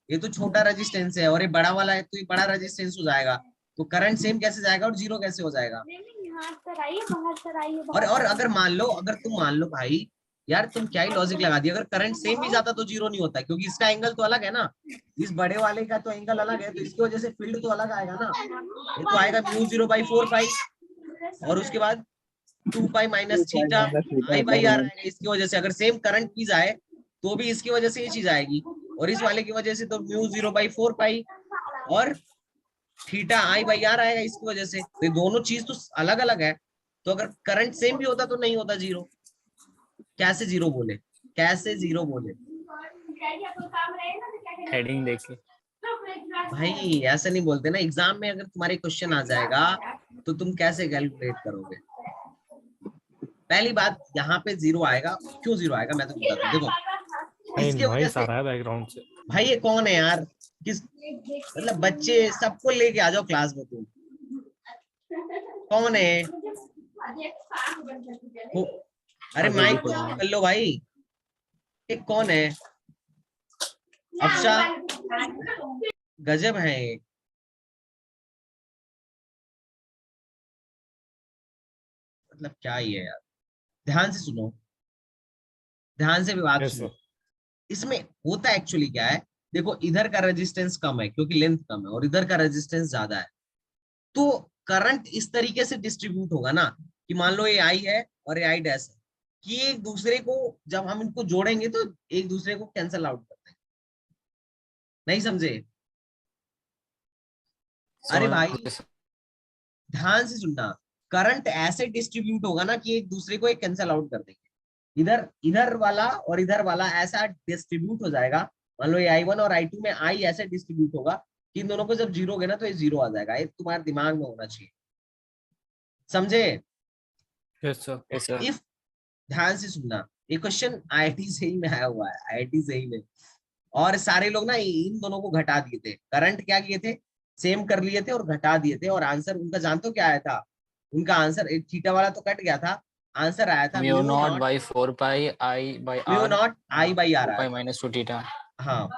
[SPEAKER 1] ये तो छोटा रेजिस्टेंस है, और ये बड़ा वाला है तो ये बड़ा रेजिस्टेंस हो जाएगा। तो करंट सेम कैसे जाएगा और जीरो कैसे हो जाएगा? और अगर मान लो, अगर तुम मान लो भाई, यार तुम क्या ही लॉजिक लगा दिया, अगर करंट सेम भी जाता तो जीरो नहीं होता, क्योंकि इसका एंगल तो अलग है ना, इस बड़े वाले का तो एंगल अलग है, तो इसकी वजह से फील्ड तो अलग आएगा ना। ये तो आएगा म्यू 0 बाई 4 पाई, और उसके बाद 2 pi minus theta I by r आएगा। इसकी वजह से अगर सेम करंट की जाए तो भी इसकी वजह से ये चीज आएगी, और इस वाले की वजह से तो म्यू 0 बाई 4 पाई और थीटा आई बाई आर आएगा इसकी वजह से। तो ये दोनों चीज तो अलग अलग है, तो अगर करंट सेम भी होता तो नहीं होता जीरो। कैसे जीरो बोले? कैसे जीरो बोले
[SPEAKER 4] हेडिंग देख के।
[SPEAKER 1] भाई? ऐसा नहीं बोलते ना, एग्जाम में अगर तुम्हारे क्वेश्चन आ जाएगा तो तुम कैसे कैलकुलेट करोगे? पहली बात, यहाँ पे जीरो आएगा। क्यों जीरो आएगा मैं तो बताता हूँ। देखो इसके वजह
[SPEAKER 2] नॉइस आ
[SPEAKER 1] से,
[SPEAKER 2] रहा है बैकग्राउंड से।
[SPEAKER 1] भाई ये कौन है यार? किस मतलब बच्चे सबको लेके आ जाओ क्लास में। तुम कौन है? अरे माइक तो ऑन कर लो भाई। ये कौन है? अफशा, गजब है ये। मतलब क्या ही है यार। ध्यान से सुनो, ध्यान से भी बात
[SPEAKER 2] Yes,
[SPEAKER 1] सुनो।
[SPEAKER 2] sir.
[SPEAKER 1] इसमें होता एक्चुअली क्या है, देखो इधर का रेजिस्टेंस कम है क्योंकि लेंथ कम है, और इधर का रेजिस्टेंस ज्यादा है, तो करंट इस तरीके से डिस्ट्रीब्यूट होगा ना कि मान लो ये आई है और ये आई डैश है, कि एक दूसरे को जब हम इनको जोड़ेंगे तो एक दूसरे को कैंसल आउट करते हैं। नहीं समझे? अरे भाई ध्यान से सुनना, करंट ऐसे डिस्ट्रीब्यूट होगा ना कि एक दूसरे को एक कैंसल आउट कर देंगे। इधर इधर वाला और इधर वाला ऐसा डिस्ट्रीब्यूट हो जाएगा। मान लो ये I1 और I2 में आई ऐसे डिस्ट्रीब्यूट होगा कि इन दोनों को जब जीरो होगा ना तो ये जीरो आ जाएगा। ये तुम्हारे दिमाग में होना चाहिए, समझे?
[SPEAKER 2] Yes, sir.
[SPEAKER 4] Yes, sir.
[SPEAKER 1] If ध्यान से सुनना, ये क्वेश्चन IIT से ही में आया हुआ है, IIT से ही में। और सारे लोग ना इन दोनों को घटा दिए थे, करंट क्या किए थे, सेम कर लिए थे और घटा दिए थे, और आंसर उनका जानते हो क्या आया था? उनका आंसर थीटा वाला तो कट गया था, आंसर आया था
[SPEAKER 4] mu not by 4 pi I by
[SPEAKER 1] mu
[SPEAKER 4] r
[SPEAKER 1] not I by r
[SPEAKER 4] pi minus 2 theta.
[SPEAKER 1] हाँ,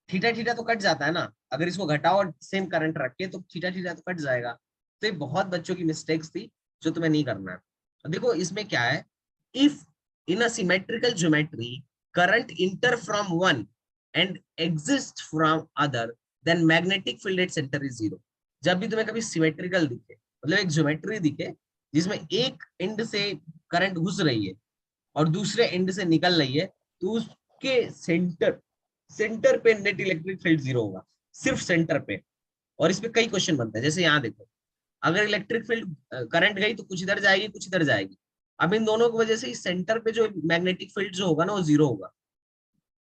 [SPEAKER 1] थीटा थीटा तो कट जाता है ना, अगर इसको घटाओ और सेम करंट रख के तो थीटा थीटा तो कट जाएगा। तो ये बहुत बच्चों की मिस्टेक्स थी जो तुम्हें नहीं करना है। देखो इसमें क्या है, if in a symmetrical geometry current enter from one and exist from other than magnetic field at centre is zero. जब भी तुम्हें कभी सिमेट्रिकल दिखे, मतलब एक ज्योमेट्री दिखे जिसमें एक एंड से करंट घुस रही है और दूसरे एंड से निकल रही है, तो उसके सेंटर पे नेट इलेक्ट्रिक फील्ड जीरो होगा, सिर्फ सेंटर पे। और इस पे कई क्वेश्चन बनते हैं, जैसे यहाँ देखो, अगर इलेक्ट्रिक फील्ड करंट गई तो कुछ इधर जाएगी कुछ इधर जाएगी, अब इन दोनों की वजह से इस सेंटर पे जो मैग्नेटिक फील्ड जो होगा ना वो जीरो होगा।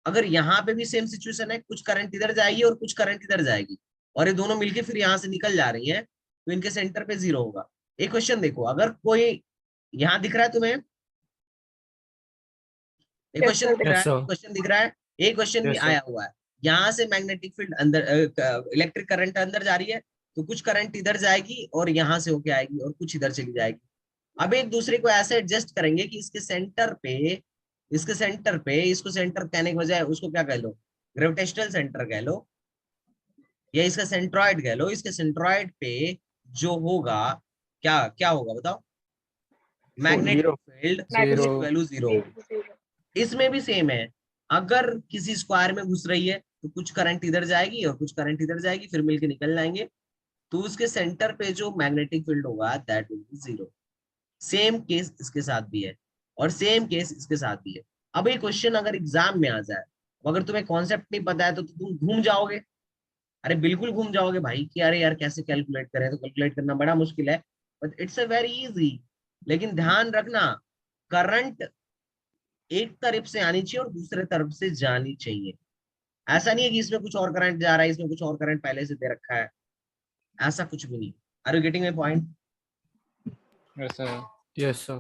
[SPEAKER 1] अगर यहाँ पे भी सेम सिचुएशन है, कुछ करंट इधर जाएगी और कुछ करंट इधर जाएगी और ये दोनों मिलके फिर यहाँ से निकल जा रही हैं, तो इनके सेंटर पे जीरो होगा। एक क्वेश्चन देखो, अगर कोई यहाँ दिख रहा है तुम्हें, एक
[SPEAKER 3] Yes,
[SPEAKER 1] क्वेश्चन
[SPEAKER 3] sir.
[SPEAKER 1] दिख रहा
[SPEAKER 2] Yes,
[SPEAKER 1] है,
[SPEAKER 2] sir.
[SPEAKER 1] क्वेश्चन दिख रहा है, एक क्वेश्चन भी
[SPEAKER 2] Yes, sir.
[SPEAKER 1] आया हुआ है। यहाँ से मैग्नेटिक फील्ड अंदर, इलेक्ट्रिक करंट अंदर जा रही है, तो कुछ करंट इधर जाएगी और यहाँ से होके आएगी और कुछ इधर चली जाएगी। अब एक दूसरे को ऐसे एडजस्ट करेंगे कि इसके सेंटर पे, इसको सेंटर कहने के बजाय उसको क्या कह लो, ग्रेविटेशनल सेंटर कह लो, या इसका सेंट्रॉइड कह लो। इसके सेंट्रॉइड पे जो होगा, क्या क्या होगा बताओ, magnetic
[SPEAKER 6] zero.
[SPEAKER 1] Field
[SPEAKER 2] Zero.
[SPEAKER 1] Value zero होगी।
[SPEAKER 3] Zero.
[SPEAKER 1] इसमें भी सेम है, अगर किसी स्क्वायर में घुस रही है तो कुछ करंट इधर जाएगी और कुछ करंट इधर जाएगी, फिर मिलके निकल जाएंगे, तो उसके सेंटर पे जो मैग्नेटिक फील्ड होगा that will B zero. Same case इसके साथ भी है और सेम केस इसके साथ भी है। अब ये क्वेश्चन अगर एग्जाम में आ जाए, अगर तुम्हें कॉन्सेप्ट नहीं पता है तो तुम घूम जाओगे, अरे बिल्कुल घूम जाओगे भाई कि अरे यार कैसे कैलकुलेट करें, तो कैलकुलेट करना बड़ा मुश्किल है, but it's a very easy. लेकिन ध्यान रखना, करंट एक तरफ से आनी चाहिए और दूसरे तरफ से जानी चाहिए। ऐसा नहीं है कि इसमें कुछ और करंट जा रहा है, इसमें कुछ और करंट पहले से दे रखा है, ऐसा कुछ भी नहीं। Are you getting my point?
[SPEAKER 4] Yes, sir.
[SPEAKER 2] Yes, sir.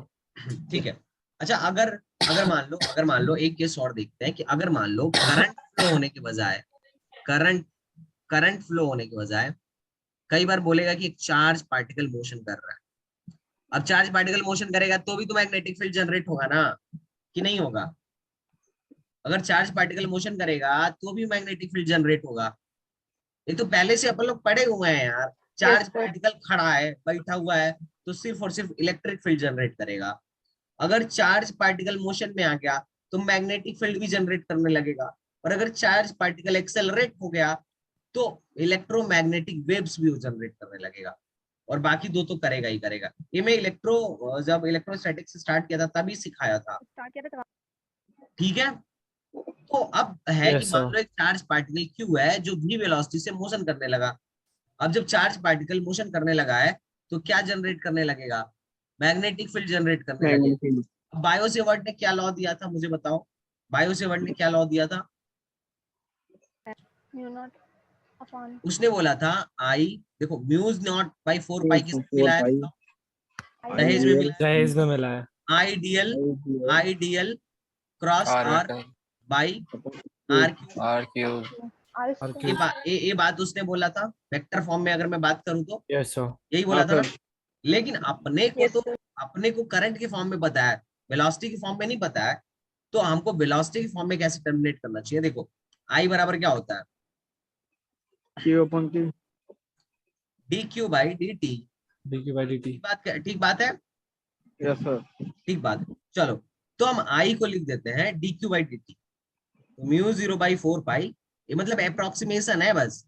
[SPEAKER 1] ठीक है। अच्छा, अगर अगर मान लो एक केस और देखते हैं कि अगर मान लो करंट फ्लो होने के बजाय, करंट फ्लो होने के बजाय कई बार बोलेगा कि एक चार्ज पार्टिकल मोशन कर रहा है। अब चार्ज पार्टिकल मोशन करेगा तो भी तो मैग्नेटिक फील्ड जनरेट होगा ना, कि नहीं होगा? अगर चार्ज पार्टिकल मोशन करेगा तो भी मैग्नेटिक फील्ड जनरेट होगा। ये तो पहले से अपन लोग पढ़े हुए हैं यार, चार्ज
[SPEAKER 3] sir.
[SPEAKER 1] पार्टिकल खड़ा है, बैठा हुआ है, तो सिर्फ और सिर्फ इलेक्ट्रिक फील्ड जनरेट करेगा। अगर चार्ज पार्टिकल मोशन में आ गया तो मैग्नेटिक फील्ड भी जनरेट करने लगेगा, और अगर चार्ज पार्टिकल एक्सेलरेट हो गया तो इलेक्ट्रोमैग्नेटिक वेव्स भी जनरेट करने लगेगा, और बाकी दो तो करेगा ही करेगा। ये मैं जब इलेक्ट्रोस्टैटिक्स स्टार्ट किया था तभी सिखाया था, ठीक है? तो अब है कि
[SPEAKER 2] Yes,
[SPEAKER 1] मान
[SPEAKER 2] sir.
[SPEAKER 1] लो एक चार्ज पार्टिकल क्यू है जो v वेलोसिटी से मोशन करने लगा। अब जब चार्ज पार्टिकल मोशन करने लगा है तो क्या जनरेट करने लगेगा? मैग्नेटिक फील्ड जनरेट करने लगेगा।
[SPEAKER 6] Magnetic field.
[SPEAKER 1] बायो सेवर्ट ने क्या लॉ दिया था, मुझे बताओ, बायो सेवर्ट ने क्या लॉ दिया था?
[SPEAKER 5] Mu naught upon
[SPEAKER 1] उसने बोला था आई, देखो म्यूज नॉट बाई 4 पाई किसमें
[SPEAKER 6] 4
[SPEAKER 1] मिला है?
[SPEAKER 6] pi.
[SPEAKER 1] दहेज में मिला है।
[SPEAKER 2] दहेज में मिला है।
[SPEAKER 1] Ideal,
[SPEAKER 6] Ideal.
[SPEAKER 1] Ideal cross
[SPEAKER 4] R
[SPEAKER 1] R
[SPEAKER 4] का
[SPEAKER 1] by
[SPEAKER 6] Upon
[SPEAKER 1] R cube.
[SPEAKER 4] R cube.
[SPEAKER 5] R
[SPEAKER 2] और
[SPEAKER 5] square.
[SPEAKER 1] ये बात उसने बोला था वेक्टर फॉर्म में, अगर मैं बात करूं तो
[SPEAKER 2] Yes, sir.
[SPEAKER 1] यही बोला था ना।
[SPEAKER 6] sir.
[SPEAKER 1] लेकिन अपने को
[SPEAKER 3] Yes,
[SPEAKER 1] तो
[SPEAKER 3] sir.
[SPEAKER 1] अपने को करंट के फॉर्म में पता है, वेलोसिटी के फॉर्म में नहीं पता है, तो हमको वेलोसिटी के फॉर्म में कैसे टर्मिनेट करना चाहिए? देखो आई बराबर क्या होता है,
[SPEAKER 6] Q upon Q.
[SPEAKER 1] D Q by D T.
[SPEAKER 2] dq by dt.
[SPEAKER 1] ठीक बात है,
[SPEAKER 6] Yes, sir.
[SPEAKER 1] ठीक बात है। चलो, तो हम आई को लिख देते हैं D Q by D T, तो म्यू 0/4 पाई, ये मतलब अप्रोक्सीमेशन है बस।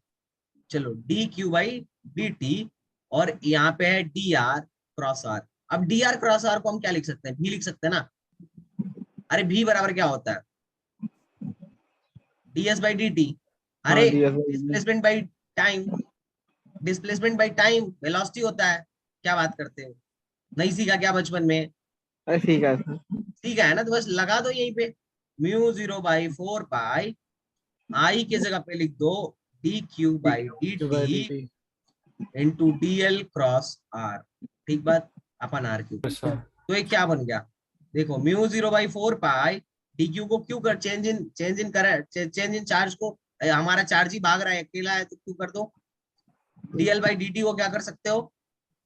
[SPEAKER 1] चलो D Q by D T, और यहाँ पे है डी आर क्रॉस आर। अब डी आर क्रॉस आर को हम क्या लिख सकते हैं? भी लिख सकते हैं ना। अरे भी बराबर क्या होता है? D S by D T. अरे displacement by time, displacement by time velocity होता है। क्या बात करते हो, नहीं सीखा क्या बचपन में?
[SPEAKER 6] ठीक है sir.
[SPEAKER 1] सीखा है ना, तो बस लगा दो यहीं पे, म्यू 0/4 पाई, आई के जगह पे लिख दो D Q by D
[SPEAKER 2] q by
[SPEAKER 1] T
[SPEAKER 2] dt.
[SPEAKER 1] Into D L cross R. ठीक बात, अपन आर क्यू।
[SPEAKER 2] Yes, sir.
[SPEAKER 1] तो ये क्या बन गया? देखो म्यू 0/4 पाई डी क्यू को क्यू कर चेंज इन चार्ज को, हमारा चार्ज ही भाग रहा है, अकेला है तो क्यू कर दो। D L by D T को क्या कर सकते हो?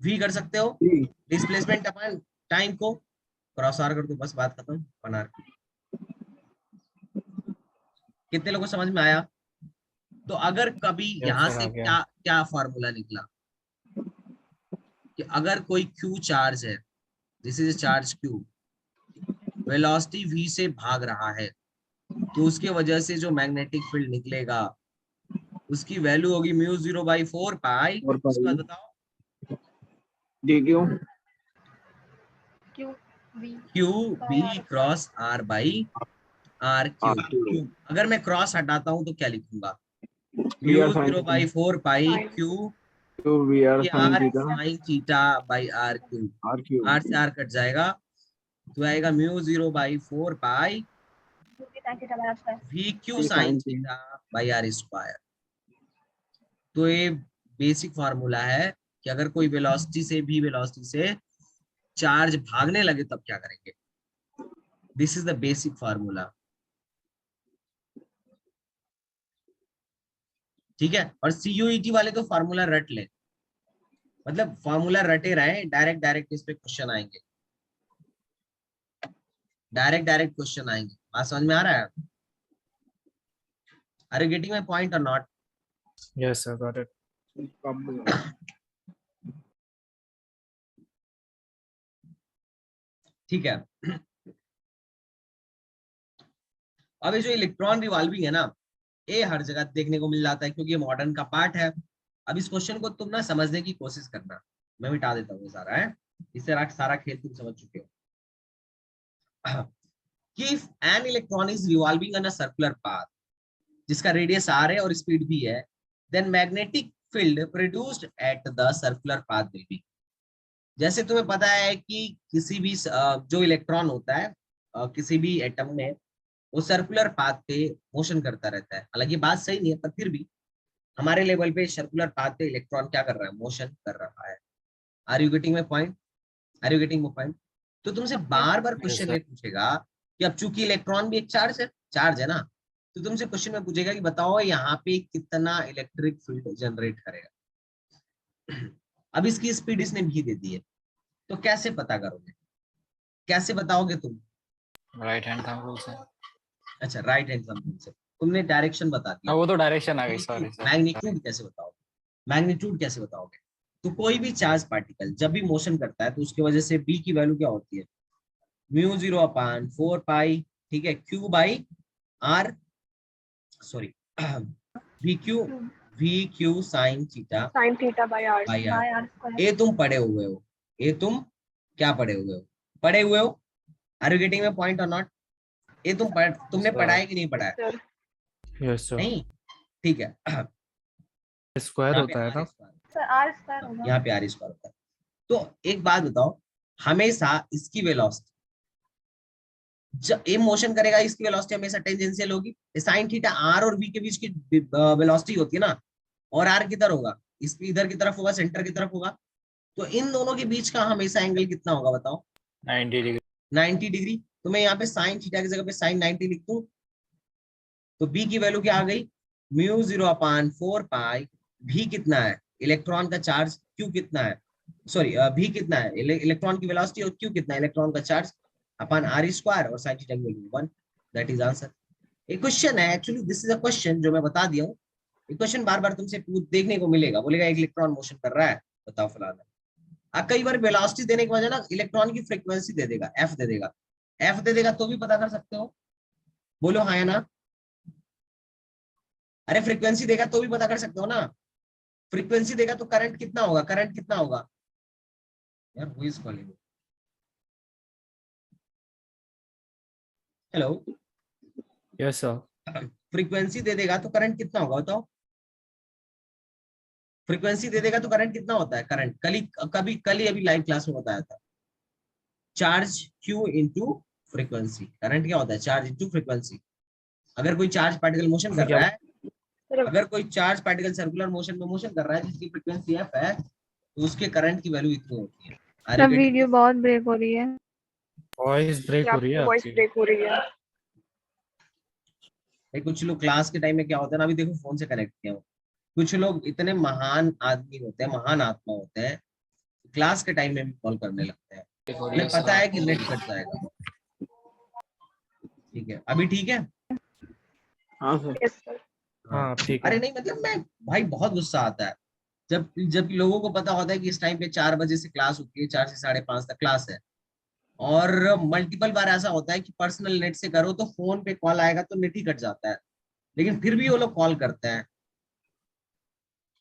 [SPEAKER 1] वी कर सकते हो। डिस्प्लेसमेंट अपन टाइम को क्रॉस आर कर दो, बस बात खत्म, अपन आर क्यू। कितने लोगों को समझ में आया? तो अगर कभी
[SPEAKER 2] Yes,
[SPEAKER 1] यहाँ
[SPEAKER 2] sir,
[SPEAKER 1] से
[SPEAKER 2] आ गया।
[SPEAKER 1] क्या क्या फॉर्मूला निकला कि अगर कोई क्यू चार्ज है, this is charge Q, velocity v से भाग रहा है, तो उसके वजह से जो मैग्नेटिक फील्ड निकलेगा उसकी वैल्यू होगी म्यू 0/4 पाई।
[SPEAKER 6] 4 pi.
[SPEAKER 1] उसके बाद बताओ
[SPEAKER 6] DQ.
[SPEAKER 5] Q V.
[SPEAKER 1] Q B cross R by R Q. अगर मैं क्रॉस हटाता हूं तो क्या लिखूंगा? Mu 0/4 pi Q
[SPEAKER 6] Q VR
[SPEAKER 1] R
[SPEAKER 6] sin theta.
[SPEAKER 1] Sine theta by R Q.
[SPEAKER 6] RQ.
[SPEAKER 1] R से आर कट जाएगा, तो आएगा mu 0/4 pi
[SPEAKER 5] sin theta by r square.
[SPEAKER 1] V Q
[SPEAKER 6] P
[SPEAKER 1] sine
[SPEAKER 6] sin theta.
[SPEAKER 1] Theta by are square. तो ये basic formula है कि अगर कोई वेलोसिटी से भी वेलोसिटी से चार्ज भागने लगे तब क्या करेंगे। This is the basic formula, ठीक है। और सीयूईटी वाले तो फार्मूला रट ले, मतलब फार्मूला रटे रहे, डायरेक्ट डायरेक्ट इस पे क्वेश्चन आएंगे, डायरेक्ट डायरेक्ट क्वेश्चन आएंगे। बात समझ में आ रहा है? Are you getting my point or not?
[SPEAKER 2] Yes, sir, got it.
[SPEAKER 1] ठीक है। अब ये जो इलेक्ट्रॉन रिवॉल्विंग है ना, ये हर जगह देखने को मिल जाता है क्योंकि ये मॉडर्न का पार्ट है। अब इस क्वेश्चन को तुम ना समझने की कोशिश करना, मैं मिटा देता हूँ सारा, है इससे सारा खेल तुम समझ चुके हो। कि if an electron is revolving on a circular path, जिसका रेडियस r है और स्पीड भी है, then magnetic field produced at the circular path will be। जैसे तुम्हें पता है कि किसी भी जो इलेक्ट्रॉन होता है किसी भी एटम में, वो सर्कुलर पाथ पे मोशन करता रहता है। हालांकि बात सही नहीं है, पर फिर भी हमारे लेवल पे सर्कुलर पाथ पे इलेक्ट्रॉन क्या कर रहा है, मोशन कर रहा है। Are you getting my point? Are you getting my point? तो तुमसे बार बार क्वेश्चन ये पूछेगा कि अब चूंकि इलेक्ट्रॉन भी एक चार्ज है ना, तो तुमसे क्वेश्चन में पूछेगा कि बताओ यहाँ पे कितना इलेक्ट्रिक फील्ड जनरेट करेगा। अब इसकी स्पीड इसने भी दे दी है, तो कैसे पता करोगे, कैसे बताओगे तुम?
[SPEAKER 4] राइट हैंड थंब रूल से।
[SPEAKER 1] अच्छा, राइट हैंड थंब से तुमने डायरेक्शन बता दिया।
[SPEAKER 4] वो तो डायरेक्शन आ गई, सॉरी सर।
[SPEAKER 1] मैग्नीट्यूड कैसे बताओगे? मैग्नीट्यूड कैसे बताओगे? तो कोई भी चार्ज पार्टिकल जब भी मोशन करता है तो उसकी वजह से बी की वैल्यू क्या होती है, म्यू 0/4 पाई, ठीक है, Q by R, sorry V Q sine theta
[SPEAKER 3] sin theta by r
[SPEAKER 1] by
[SPEAKER 5] By
[SPEAKER 1] R.
[SPEAKER 5] r square.
[SPEAKER 1] ये तुम पढ़े हुए हो, ये तुम क्या पढ़े हुए हो, पढ़े हुए हो? Are you getting my point or not? ये तुमने पढ़ा है कि नहीं पढ़ा है?
[SPEAKER 3] sir.
[SPEAKER 2] Yes, sir.
[SPEAKER 1] नहीं, ठीक है।
[SPEAKER 2] Square
[SPEAKER 1] यहाँ पे
[SPEAKER 2] होता है
[SPEAKER 1] आर
[SPEAKER 2] ना?
[SPEAKER 1] स्क्वायर,
[SPEAKER 5] Sir, r square होगा.
[SPEAKER 1] यहाँ पे आर स्क्वायर होता है। तो एक बात बताओ, हमेशा इसकी वेलोसिटी जब ये मोशन करेगा, इसकी वेलोसिटी हमेशा टेंजेंशियल होगी। साइन थीटा आर और वी के बीच की वेलोसिटी होती है ना, और आर किधर होगा, इस इधर की तरफ होगा, सेंटर की तरफ होगा। तो इन दोनों के बीच का हमेशा एंगल कितना होगा बताओ?
[SPEAKER 4] 90 डिग्री।
[SPEAKER 1] 90 डिग्री। तो मैं यहाँ पे साइन थीटा की जगह पे साइन 90 लिख दूं, तो बी की वैल्यू क्या आ गई, म्यू 0/4 पाई। भी कितना है, इलेक्ट्रॉन का चार्ज, क्यू कितना है, सॉरी भी कितना है, इलेक्ट्रॉन की वेलोसिटी, और क्यू कितना है, इलेक्ट्रॉन का चार्ज, अपन आर स्क्वायर, और साइन थीटा की वैल्यू 1। That is answer. एक क्वेश्चन है, actually this is a question जो मैं बता दिया हूँ। एक क्वेश्चन बार बार तुमसे देखने को मिलेगा, बोलेगा एक इलेक्ट्रॉन मोशन कर रहा है, बताओ फलाना। कई बार वेलोसिटी देने की वजह ना इलेक्ट्रॉन की फ्रीक्वेंसी दे देगा, एफ दे देगा, एफ दे देगा तो भी पता कर सकते हो, बोलो हाँ या ना? अरे फ्रीक्वेंसी देगा तो भी पता कर सकते हो ना। फ्रीक्वेंसी देगा तो करंट कितना होगा, करंट कितना होगा यार, who is calling? Hello,
[SPEAKER 2] Yes, sir.
[SPEAKER 1] Frequency दे देगा तो करंट कितना होगा बताओ? फ्रीक्वेंसी दे देगा तो करंट कितना होता है? करंट कल ही अभी लाइव क्लास में बताया था, charge Q into frequency. Current क्या होता है, चार्ज इंटू फ्रीक्वेंसी। अगर कोई चार्ज पार्टिकल मोशन कर रहा है, अगर कोई चार्ज पार्टिकल सर्कुलर मोशन में मोशन कर रहा है जिसकी फ्रीक्वेंसी एफ है, तो उसके करंट की वैल्यू इतनी होती है।
[SPEAKER 5] सब वीडियो बहुत ब्रेक हो रही है.
[SPEAKER 2] Voice break हो रही है
[SPEAKER 3] वॉइस
[SPEAKER 2] आपकी.
[SPEAKER 3] ब्रेक हो रही है.
[SPEAKER 1] कुछ लोग क्लास के टाइम में क्या होता है ना, अभी देखो फोन से कनेक्ट किया हूँ, कुछ लोग इतने महान आदमी होते हैं, महान आत्मा होते हैं, क्लास के टाइम में भी कॉल करने लगते हैं, उन्हें पता है कि नेट कट जाएगा। ठीक है, अभी ठीक है?
[SPEAKER 6] हाँ सर।
[SPEAKER 3] Yes sir.
[SPEAKER 2] हाँ, ठीक है.
[SPEAKER 1] अरे नहीं, मतलब मैं भाई बहुत गुस्सा आता है जब जब लोगों को पता होता है कि इस टाइम पे 4 बजे से क्लास होती है, 4 से 5:30 तक क्लास है, और मल्टीपल बार ऐसा होता है कि पर्सनल नेट से करो तो फोन पे कॉल आएगा तो नेट ही कट जाता है, लेकिन फिर भी वो लोग कॉल करते हैं।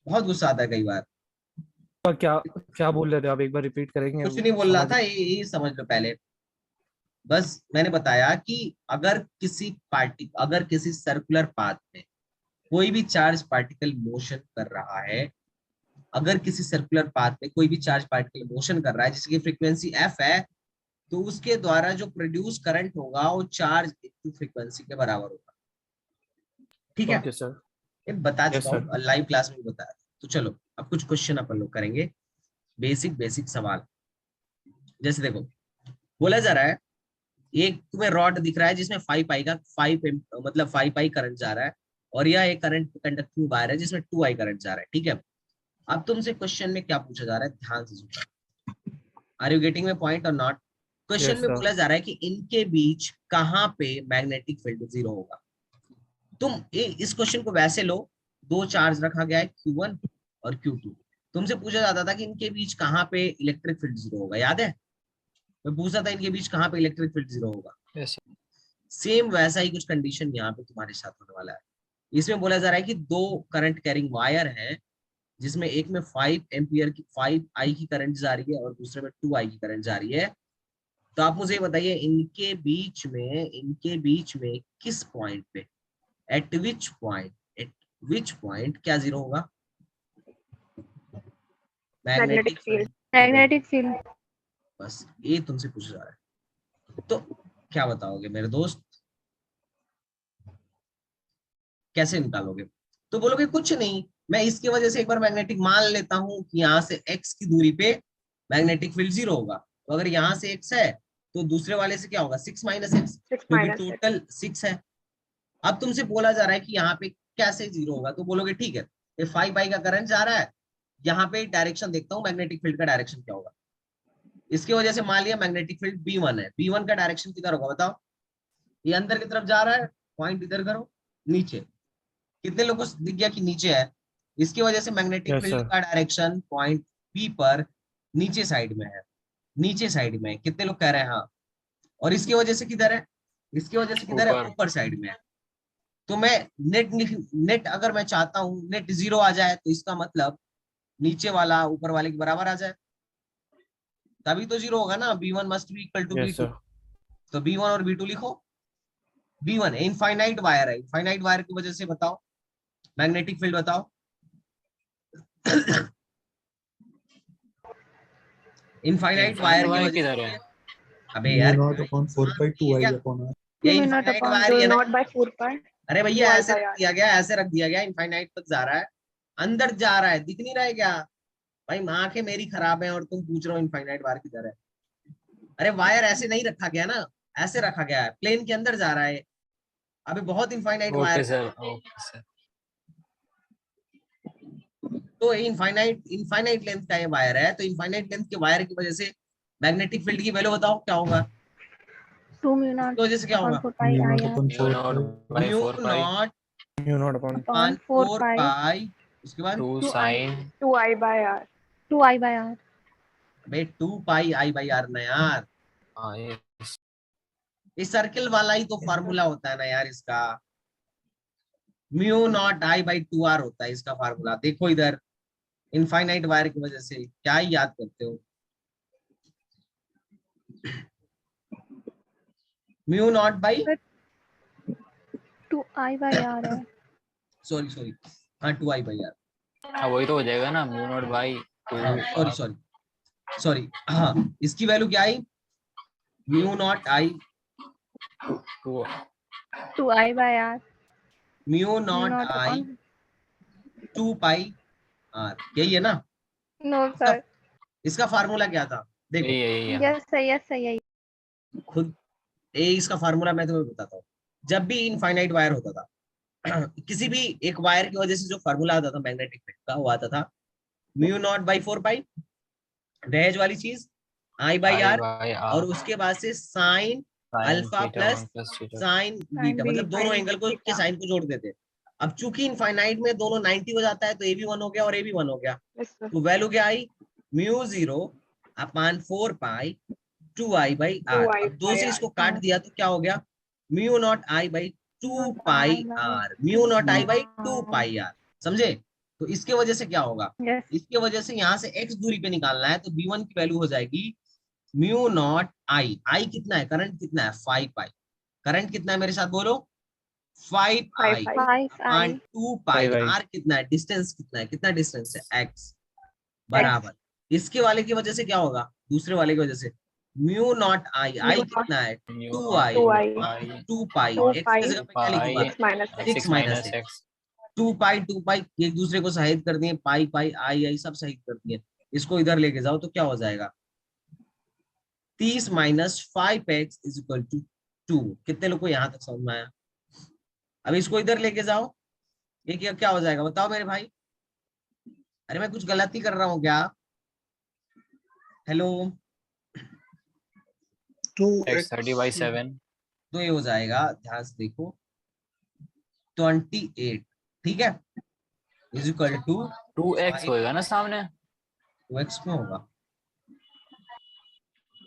[SPEAKER 1] बहुत गुस्सा आता है कई बार।
[SPEAKER 2] क्या क्या बोल रहे थे आप, एक बार रिपीट करेंगे?
[SPEAKER 1] कुछ नहीं बोल रहा
[SPEAKER 2] समझ-
[SPEAKER 1] था, ये समझ लो पहले। बस मैंने बताया कि अगर किसी सर्कुलर पाथ में कोई भी चार्ज पार्टिकल मोशन कर रहा है, अगर किसी सर्कुलर पाथ में कोई भी चार्ज पार्टिकल मोशन कर रहा है जिसकी फ्रीक्वेंसी एफ है, तो उसके द्वारा जो प्रोड्यूस करंट होगा वो चार्ज इनटू फ्रीक्वेंसी के बराबर होगा। ठीक है,
[SPEAKER 2] ओके सर।
[SPEAKER 1] ये बता
[SPEAKER 2] Yes,
[SPEAKER 1] चुका हूँ, लाइव क्लास में बताया था। तो चलो अब कुछ क्वेश्चन अपन लोग करेंगे, बेसिक सवाल। जैसे देखो बोला जा रहा है, एक तुम्हें रॉड दिख रहा है जिसमें 5 का 5 पाई करंट जा रहा है, और यह एक करंट कंडक्टिंग वायर है जिसमें 2 करंट जा रहा है। ठीक है, अब तुमसे क्वेश्चन में क्या पूछा जा रहा है, ध्यान से सुनो। Are you getting my point or not? Question
[SPEAKER 2] Yes,
[SPEAKER 1] में
[SPEAKER 2] sir.
[SPEAKER 1] बोला जा रहा है कि इनके बीच कहाँ पे मैग्नेटिक फील्ड 0 होगा। तुम इस क्वेश्चन को वैसे लो, दो चार्ज रखा गया है Q1 और Q2। तुमसे पूछा जाता था कि इनके बीच कहाँ पे इलेक्ट्रिक फील्ड 0 होगा, याद है? मैं पूछा था इनके बीच कहाँ पे इलेक्ट्रिक फील्ड 0 होगा।
[SPEAKER 4] Yes, sir.
[SPEAKER 1] सेम वैसा ही कुछ कंडीशन यहाँ पे तुम्हारे साथ होने वाला है। इसमें बोला जा रहा है कि दो करंट कैरिंग वायर है, जिसमें एक में 5 एम्पियर की 5I की करंट जा रही है और दूसरे में 2I की करंट जा रही है। तो आप मुझे बताइए इनके बीच में किस पॉइंट पे, एट विच पॉइंट क्या 0 होगा? Magnetic field.
[SPEAKER 5] Magnetic field.
[SPEAKER 1] बस ये तुमसे पूछा जा रहा है, तो क्या बताओगे मेरे दोस्त, कैसे निकालोगे? तो बोलोगे कुछ नहीं, मैं इसकी वजह से एक बार मैग्नेटिक मान लेता हूं कि यहाँ से x की दूरी पे मैग्नेटिक फील्ड 0 होगा। तो अगर यहाँ से x है तो दूसरे वाले से क्या होगा, 6 माइनस एक्स, क्योंकि टोटल 6 है। अब तुमसे बोला जा रहा है कि यहाँ पे कैसे 0 होगा, तो बोलोगे ठीक है, ये 5I का करंट जा रहा है, यहाँ पे डायरेक्शन देखता हूँ मैग्नेटिक फील्ड का डायरेक्शन क्या होगा। इसकी वजह से मान लिया मैग्नेटिक फील्ड B1 है, B1 का डायरेक्शन किधर होगा बताओ? ये अंदर की तरफ जा रहा है, पॉइंट इधर करो, नीचे। कितने लोगों को दिख गया कि नीचे है? इसकी वजह से मैग्नेटिक
[SPEAKER 2] Yes,
[SPEAKER 1] फील्ड
[SPEAKER 2] sir.
[SPEAKER 1] का डायरेक्शन पॉइंट P पर नीचे साइड में है, नीचे साइड में। कितने लोग कह रहे हैं हाँ? और इसकी वजह से किधर है? इसकी वजह से किधर है?
[SPEAKER 4] ऊपर।
[SPEAKER 1] ऊपर साइड में है। तो मैं नेट अगर मैं चाहता हूं नेट 0 आ जाए, तो इसका मतलब नीचे वाला ऊपर वाले के बराबर आ जाए, तभी तो 0 होगा ना। B1 must be equal to
[SPEAKER 2] Yes,
[SPEAKER 1] B2।
[SPEAKER 2] sir.
[SPEAKER 1] तो B1 और B2 लिखो। B1 इनफाइनाइट वायर है, इनफाइनाइट वायर की वजह से बताओ मैग्नेटिक फील्ड बताओ। इनफाइनाइट वायर की वजह
[SPEAKER 4] किधर
[SPEAKER 1] से,
[SPEAKER 4] है?
[SPEAKER 1] अबे यार
[SPEAKER 6] not upon 4/2I upon R।
[SPEAKER 1] ये
[SPEAKER 5] Q0
[SPEAKER 1] इनफाइनाइट
[SPEAKER 5] upon
[SPEAKER 1] वायर ही है ना।
[SPEAKER 3] नॉट बाय 4 पाई।
[SPEAKER 1] अरे भैया
[SPEAKER 3] 2I
[SPEAKER 1] ऐसे
[SPEAKER 3] by
[SPEAKER 1] रख
[SPEAKER 3] R।
[SPEAKER 1] दिया गया, ऐसे रख दिया गया, इनफाइनाइट तक जा रहा है, अंदर जा रहा है, दिख नहीं रहा है क्या? भाई आंखें मेरी खराब है और तुम पूछ रहे हो इनफाइनाइट वायर किधर है। अरे वायर ऐसे नहीं रखा गया ना, ऐसे रखा गया है, प्लेन के अंदर जा रहा है। अभी बहुत इनफाइनाइट वायर
[SPEAKER 4] ओके
[SPEAKER 1] है,
[SPEAKER 4] सर, ओके सर।
[SPEAKER 1] तो इनफाइनाइट लेंथ का ये वायर है। तो इनफाइनाइट लेंथ के वायर की वजह से मैग्नेटिक फील्ड की वैल्यू बताओ क्या होगा?
[SPEAKER 5] 2 mu naught
[SPEAKER 1] इसकी वजह से क्या
[SPEAKER 5] upon
[SPEAKER 1] होगा?
[SPEAKER 5] 4 pi
[SPEAKER 6] mu naught
[SPEAKER 5] IR
[SPEAKER 6] upon
[SPEAKER 4] mu naught
[SPEAKER 6] 4
[SPEAKER 4] by
[SPEAKER 1] mu
[SPEAKER 4] 4 pi
[SPEAKER 1] naught
[SPEAKER 2] Mu naught upon
[SPEAKER 5] upon 4
[SPEAKER 1] 4
[SPEAKER 5] pi
[SPEAKER 1] pi, उसके बाद
[SPEAKER 4] 2
[SPEAKER 5] 2I
[SPEAKER 4] sine
[SPEAKER 3] 2I by R।
[SPEAKER 5] 2I by R।
[SPEAKER 1] भाई 2 पाई I बाई R ना यार,
[SPEAKER 4] हाँ ये
[SPEAKER 1] इस सर्किल वाला ही तो फार्मूला होता है ना यार इसका। Mu naught I by 2R होता है इसका फार्मूला। देखो इधर इनफाइनाइट वायर की वजह से क्या ही याद करते हो। Mu naught by
[SPEAKER 5] 2I by R है।
[SPEAKER 1] सॉरी हाँ 2I बाई R।
[SPEAKER 4] हाँ वही तो हो जाएगा ना, म्यू नॉट बाई 2
[SPEAKER 1] हाँ सॉरी हाँ, इसकी वैल्यू क्या आई? Mu naught I
[SPEAKER 4] 2
[SPEAKER 5] 2I by R।
[SPEAKER 1] Mu
[SPEAKER 5] Mu
[SPEAKER 1] naught
[SPEAKER 5] naught
[SPEAKER 1] I
[SPEAKER 5] upon
[SPEAKER 1] 2 pi R, यही है ना?
[SPEAKER 5] no sir।
[SPEAKER 1] इसका फार्मूला क्या था देखो,
[SPEAKER 4] यही है।
[SPEAKER 5] Yes sir, yes sir, यही।
[SPEAKER 1] खुद इसका फार्मूला मैं तुम्हें बताता हूँ। जब भी इनफाइनाइट वायर होता था किसी भी एक वायर की वजह से जो फार्मूला आता था मैग्नेटिक फील्ड का, वो आता था म्यू नॉट बाई 4 पाई, दहेज वाली चीज, I बाई R, और उसके बाद से sine alpha plus sine beta, मतलब दोनों एंगल को के साइन को जोड़ देते। अब चूंकि इनफाइनाइट में दोनों 90 हो जाता है, तो ए भी 1 हो गया और ए भी 1 हो गया। तो वैल्यू क्या आई? Mu 0 upon 4 pi 2I by R।
[SPEAKER 3] 2I
[SPEAKER 1] अब दो
[SPEAKER 3] by
[SPEAKER 1] से
[SPEAKER 3] R।
[SPEAKER 1] इसको काट दिया तो क्या हो गया? Mu naught I by 2 pi R, mu naught I by 2 pi R। समझे? तो इसके वजह से क्या होगा?
[SPEAKER 5] Yes।
[SPEAKER 1] इसके वजह से यहाँ से x दूरी पे निकालना है, तो B1 की वैल्यू हो जाएगी म्यू नॉट I कितना है? करंट कितना है? 5 पाई। करंट कितना है मेरे साथ बोलो? 5I
[SPEAKER 5] 5I
[SPEAKER 1] 2 पाई।
[SPEAKER 2] 5I।
[SPEAKER 1] R कितना है? डिस्टेंस कितना है? कितना डिस्टेंस है? x बराबर। इसके वाले की वजह से क्या होगा? दूसरे वाले की वजह से म्यू नॉट आई, आई
[SPEAKER 3] Mu
[SPEAKER 1] कितना है,
[SPEAKER 4] म्यू
[SPEAKER 1] 2i,
[SPEAKER 3] 2i
[SPEAKER 1] 2 पाई,
[SPEAKER 3] 2
[SPEAKER 1] x
[SPEAKER 3] pi
[SPEAKER 1] की जगह पे क्या लिखूंगा,
[SPEAKER 3] 6 minus 6
[SPEAKER 1] 6 माइनस
[SPEAKER 4] 6
[SPEAKER 1] 2 पाई 2 पाई एक दूसरे को सहित कर दिए, पाई पाई आई आई सब सहित कर दिए, इसको इधर लेके जाओ तो क्या हो जाएगा, 30 minus 5x is equal to 2। कितने लोग को यहाँ तक समझ में आया? अब इसको इधर लेके जाओ, ये क्या क्या हो जाएगा बताओ मेरे भाई? अरे मैं कुछ गलती कर रहा हूँ क्या? हेलो,
[SPEAKER 6] 2x
[SPEAKER 4] 30/7
[SPEAKER 1] तो ये हो जाएगा, ध्यान से देखो, 28, ठीक है, इज इक्वल टू
[SPEAKER 4] 2x होएगा ना सामने।
[SPEAKER 1] 2x में होगा,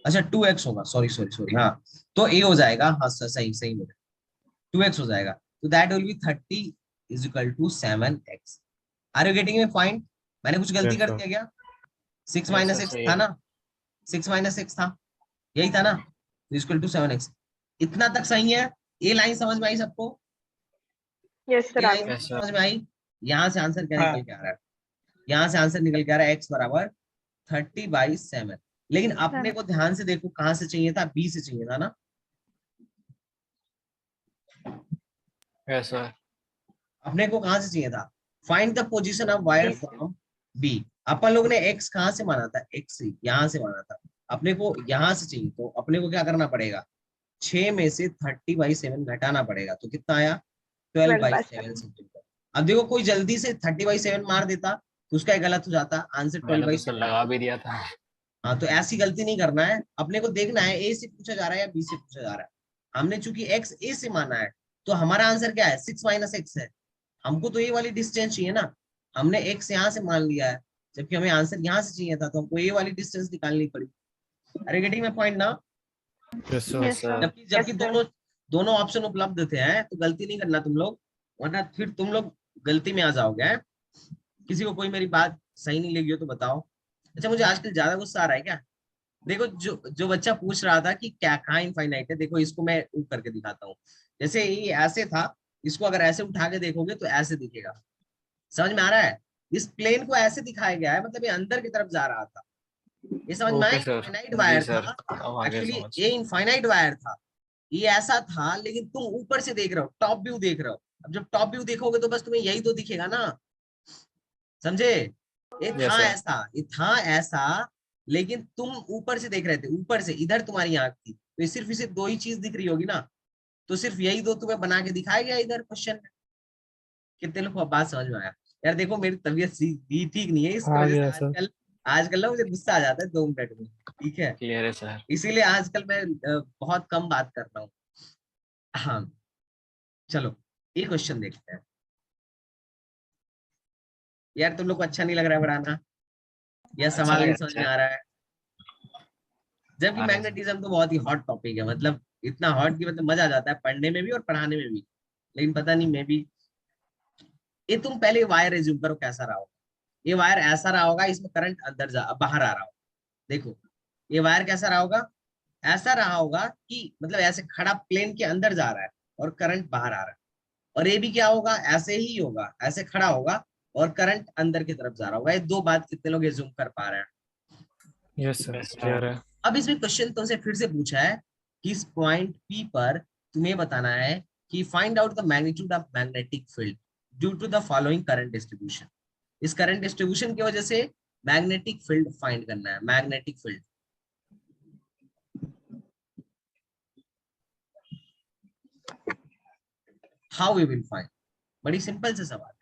[SPEAKER 1] अच्छा 2x होगा, सॉरी सॉरी सॉरी, हाँ तो ए हो जाएगा, हाँ सही सही में 2x हो जाएगा, तो that will be 30 is equal to 7x। Are you getting my point? मैंने कुछ गलती
[SPEAKER 2] Yes,
[SPEAKER 1] कर
[SPEAKER 2] sir.
[SPEAKER 1] दिया क्या? 6
[SPEAKER 4] Yes,
[SPEAKER 1] माइनस
[SPEAKER 4] sir,
[SPEAKER 1] एक्स
[SPEAKER 4] सही
[SPEAKER 1] था
[SPEAKER 4] है।
[SPEAKER 1] ना, 6 माइनस एक्स था, यही था ना, इक्वल टू 7x। इतना तक सही है? ये लाइन समझ में आई सबको?
[SPEAKER 3] Yes sir,
[SPEAKER 1] ये
[SPEAKER 3] आ
[SPEAKER 1] लाइन
[SPEAKER 3] गया।
[SPEAKER 4] Yes, sir.
[SPEAKER 1] समझ में आई? यहाँ से आंसर क्या
[SPEAKER 6] हाँ।
[SPEAKER 1] निकल के आ रहा है? यहाँ से आंसर निकल के आ रहा है x बराबर 30/7। लेकिन अपने को ध्यान से देखो, कहाँ से चाहिए था, b से चाहिए था ना,
[SPEAKER 4] Yes, sir.
[SPEAKER 1] अपने को कहां से चाहिए था, find the position of wire
[SPEAKER 3] B से।
[SPEAKER 1] From B. अपन लोग ने x कहां से माना था, x से यहां से माना था, अपने को यहां से चाहिए, तो अपने को क्या करना पड़ेगा, 6 में से 30/7 घटाना पड़ेगा, तो कितना आया, 12/7 सेंटीमीटर। अब देखो कोई जल्दी से 30/7 मार देता तो उसका ये गलत हो जाता, आंसर
[SPEAKER 4] मैंने तो सर
[SPEAKER 1] 12/7।
[SPEAKER 4] लगा भी दिया था।
[SPEAKER 1] हाँ तो ऐसी गलती नहीं करना है, अपने को देखना है ए से पूछा जा रहा है या बी से पूछा जा रहा है। हमने चूंकि x a से माना है, तो हमारा आंसर क्या है, 6 माइनस एक्स है। हमको तो ये वाली डिस्टेंस चाहिए ना, हमने x यहाँ से मान लिया है, जबकि हमें आंसर यहाँ से चाहिए था, तो हमको ये वाली डिस्टेंस निकालनी पड़ी। अरे गेटिंग माय पॉइंट ना?
[SPEAKER 2] Yes, sir.
[SPEAKER 5] Yes, sir.
[SPEAKER 1] जबकि जबकि
[SPEAKER 3] Yes, sir.
[SPEAKER 1] दोनों दोनों ऑप्शन उपलब्ध थे, हैं तो गलती नहीं करना तुम लोग, वरना फिर तुम लोग गलती में आ जाओगे, हैं? किसी को कोई मेरी बात सही नहीं लगी हो तो बताओ। अच्छा मुझे आजकल ज्यादा गुस्सा आ रहा है क्या? देखो जो जो बच्चा पूछ रहा था कि क्या कहाँ इनफाइनाइट है, देखो इसको मैं ऊपर करके दिखाता हूँ। जैसे ये ऐसे था, इसको अगर ऐसे उठा के देखोगे तो ऐसे दिखेगा, समझ में आ रहा है? इस प्लेन को ऐसे दिखाया गया है, मतलब ये अंदर की तरफ जा रहा था, ये समझ में आया?
[SPEAKER 4] Okay sir.
[SPEAKER 1] इनफाइनाइट
[SPEAKER 4] जी
[SPEAKER 1] वायर
[SPEAKER 4] सर,
[SPEAKER 1] था,
[SPEAKER 4] अब आ गया
[SPEAKER 1] एक्चुअली
[SPEAKER 4] समझ।
[SPEAKER 1] ये इनफाइनाइट वायर था, ये ऐसा था, लेकिन तुम ऊपर से देख रहे हो, टॉप व्यू देख रहे हो। अब जब टॉप व्यू देखोगे तो बस तुम्हें यही तो दिखेगा ना, समझे? ये
[SPEAKER 4] Yes,
[SPEAKER 1] था
[SPEAKER 4] sir.
[SPEAKER 1] ऐसा, ये था ऐसा, लेकिन तुम ऊपर से देख रहे थे, ऊपर से इधर तुम्हारी आंख थी, तो ये सिर्फ इसे दो ही चीज दिख रही होगी ना, तो सिर्फ यही दो तुम्हें बना के दिखाया गया इधर क्वेश्चन में। कितने लोग को बात समझ में आया? यार देखो मेरी तबीयत भी ठीक नहीं है, इसकी
[SPEAKER 2] आ
[SPEAKER 1] वजह से
[SPEAKER 2] गया सर।
[SPEAKER 1] आजकल आजकल ना मुझे गुस्सा आ जाता है 2 मिनट में, ठीक है?
[SPEAKER 4] क्लियर है सर।
[SPEAKER 1] इसीलिए आजकल मैं बहुत कम बात कर रहा हूँ। हाँ चलो ये क्वेश्चन देखते हैं। यार तुम लोग को अच्छा नहीं लग रहा है पढ़ाना, या
[SPEAKER 4] अच्छा
[SPEAKER 1] सवाल नहीं
[SPEAKER 4] लगा
[SPEAKER 1] समझ में
[SPEAKER 4] सर।
[SPEAKER 1] आ रहा है? जबकि
[SPEAKER 4] आ रहा है सर।
[SPEAKER 1] मैग्नेटिज्म तो बहुत ही हॉट टॉपिक है, मतलब इतना हॉट कि मतलब मजा आ जाता है पढ़ने में भी और पढ़ाने में भी, लेकिन पता नहीं मे भी। ये तुम पहले वायर रिज्यूम करो कैसा रहा होगा। ये वायर ऐसा रहा होगा, इसमें करंट अंदर जा बाहर आ रहा होगा। देखो ये वायर कैसा रहा होगा, ऐसा रहा होगा कि मतलब ऐसे खड़ा प्लेन के अंदर जा रहा है और करंट बाहर आ रहा है। और ये भी क्या होगा, ऐसे ही होगा, ऐसे खड़ा होगा और करंट अंदर की तरफ जा रहा होगा। ये दो बात कितने लोग रिज्यूम कर पा रहे हैं?
[SPEAKER 2] Yes, sir.
[SPEAKER 4] Yes, sir.
[SPEAKER 2] Clear है।
[SPEAKER 1] अब इसमें क्वेश्चन तुमसे फिर से पूछा है कि इस पॉइंट P पर तुम्हें बताना है कि find out the magnitude of magnetic field due to the following current distribution. इस करंट डिस्ट्रीब्यूशन की वजह से मैग्नेटिक फील्ड फाइंड करना है, magnetic field. How we will find? बड़ी सिंपल से सवाल है।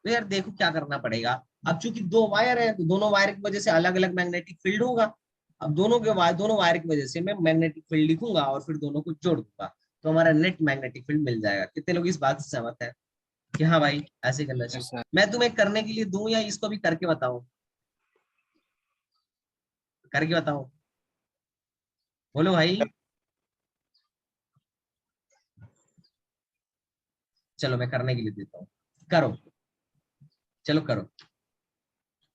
[SPEAKER 1] तो यार देखो क्या करना पड़ेगा, अब चूंकि दो वायर है तो दोनों वायर की वजह से अलग अलग मैग्नेटिक फील्ड होगा। अब दोनों वायर की वजह से मैं मैग्नेटिक फील्ड लिखूंगा और फिर दोनों को जोड़ दूंगा, तो हमारा नेट मैग्नेटिक फील्ड मिल जाएगा। कितने लोग इस बात से सहमत है कि हाँ भाई ऐसे करना
[SPEAKER 4] Yes,
[SPEAKER 1] चाहिए?
[SPEAKER 4] sir.
[SPEAKER 1] मैं तुम्हें करने के लिए दूं या इसको भी करके बताऊं? करके बताऊं, बोलो भाई। चलो मैं करने के लिए देता हूँ, करो, चलो करो।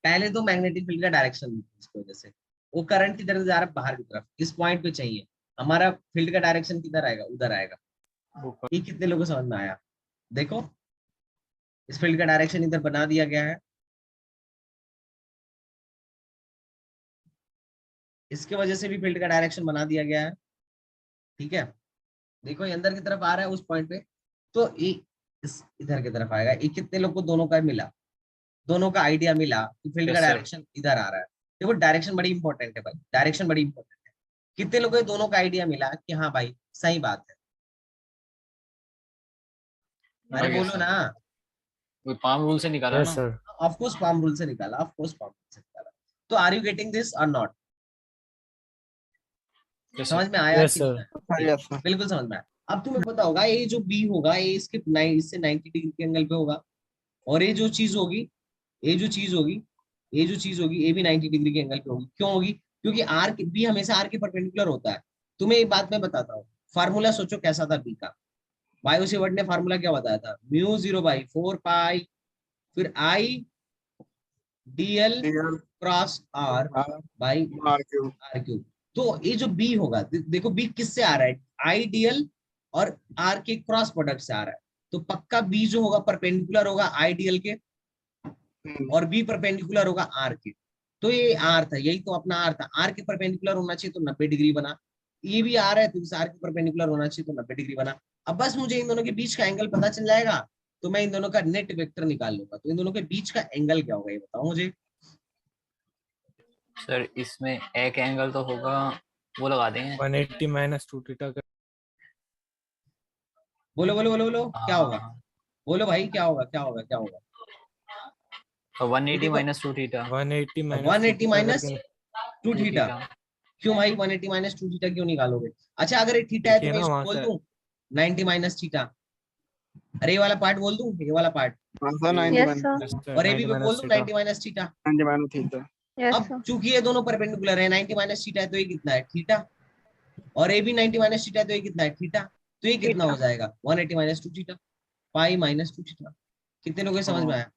[SPEAKER 1] पहले तो मैग्नेटिक फील्ड का डायरेक्शन इसकी वजह से, वो करंट की तरफ जा रहा है बाहर की तरफ, इस पॉइंट पे चाहिए, हमारा फील्ड का डायरेक्शन किधर आएगा, उधर आएगा।
[SPEAKER 4] ऊपर।
[SPEAKER 1] ये कितने लोगों को समझ में आया? देखो इस फील्ड का डायरेक्शन इधर बना दिया गया है, इसके वजह से भी फील्ड का डायरेक्शन बना दिया गया है, ठीक है। देखो ये अंदर की तरफ आ रहा है उस पॉइंट पे, तो इस इधर की तरफ आएगा। ये कितने लोग को दोनों का मिला, दोनों का आइडिया मिला कि फील्ड का
[SPEAKER 4] Yes, sir.
[SPEAKER 1] डायरेक्शन इधर आ रहा है। देखो डायरेक्शन बड़ी इंपॉर्टेंट है भाई, डायरेक्शन बड़ी इंपॉर्टेंट है। कितने लोगों को दोनों का आइडिया मिला कि हाँ भाई सही बात है? अरे
[SPEAKER 4] Okay,
[SPEAKER 1] बोलो
[SPEAKER 4] sir.
[SPEAKER 1] ना।
[SPEAKER 4] वो पाम रूल से निकाला
[SPEAKER 2] यस
[SPEAKER 4] ना?
[SPEAKER 2] Sir.
[SPEAKER 1] Of course palm rule से निकाला, ऑफ कोर्स पाम रूल से निकाला। तो are you getting this or not?
[SPEAKER 4] Yes, sir.
[SPEAKER 1] समझ में आया
[SPEAKER 2] Yes,
[SPEAKER 1] कि
[SPEAKER 2] sir.
[SPEAKER 1] नहीं?
[SPEAKER 6] Yes, sir.
[SPEAKER 1] बिल्कुल समझ में आया। अब तुम्हें पता होगा ये जो बी होगा ये इसके इससे 90 डिग्री के एंगल पे होगा, और ये जो चीज होगी, ये जो चीज होगी, ये जो चीज होगी ये भी 90 डिग्री के एंगल पे होगी। क्यों होगी? क्योंकि आर के बी हमेशा आर के परपेंडिकुलर होता है। तुम्हें एक बात मैं बताता हूँ, फार्मूला सोचो कैसा था बी का। बायो सेवर्ट ने फार्मूला क्या बताया था? म्यू 0/4 पाई फिर I DL cross R by R cube. तो ये जो बी होगा, देखो बी किससे आ रहा है? आईडीएल और आर के क्रॉस प्रोडक्ट से आ रहा है। तो पक्का बी जो होगा परपेंडिकुलर होगा आईडीएल के, और बी परपेंडिकुलर होगा आर के। तो ये आर था, यही तो अपना आर था। आर के परपेंडिकुलर होना चाहिए तो 90 डिग्री बना। ये भी आर है तो इस आर के परपेंडिकुलर होना चाहिए तो 90 डिग्री बना। अब बस मुझे इन दोनों के बीच का एंगल पता चल जाएगा तो मैं इन दोनों का नेट वेक्टर निकाल लूंगा। तो इन दोनों के बीच का एंगल क्या होगा ये बताओ मुझे।
[SPEAKER 4] सर इसमें एक एंगल तो होगा, वो लगा देंगे।
[SPEAKER 2] 180 माइनस 2 थीटा का।
[SPEAKER 1] बोलो बोलो बोलो बोलो क्या होगा?
[SPEAKER 4] हाँ,
[SPEAKER 1] बोलो भाई क्या होगा, क्या होगा, क्या होगा?
[SPEAKER 4] तो 180
[SPEAKER 1] देखो,
[SPEAKER 4] minus 2 theta.
[SPEAKER 2] 180
[SPEAKER 1] 180 minus 2 theta.
[SPEAKER 4] Theta.
[SPEAKER 1] क्यों भाई 180 माइनस 2 थीटा क्यों निकालोगे? अच्छा अगर ये थीटा है तो
[SPEAKER 2] देखिए
[SPEAKER 1] मैं
[SPEAKER 2] ना
[SPEAKER 1] इसको
[SPEAKER 2] वहाँ
[SPEAKER 1] बोल
[SPEAKER 2] से।
[SPEAKER 1] दूं 90 माइनस थीटा। अरे ये वाला पार्ट बोल दूं, ये वाला पार्ट,
[SPEAKER 5] Yes, sir.
[SPEAKER 1] और ये भी मैं बोल दूं 90 माइनस थीटा।
[SPEAKER 5] Yes,
[SPEAKER 1] अब
[SPEAKER 5] sir.
[SPEAKER 1] चूंकि ये दोनों परपेंडिकुलर है, 90 माइनस थीटा है तो ये कितना है? थीटा। और ये भी 90 माइनस थीटा है तो ये कितना है? थीटा। तो ये कितना हो जाएगा? 180 माइनस 2 थीटा, पाई माइनस 2 थीटा। कितने लोगों को समझ में आया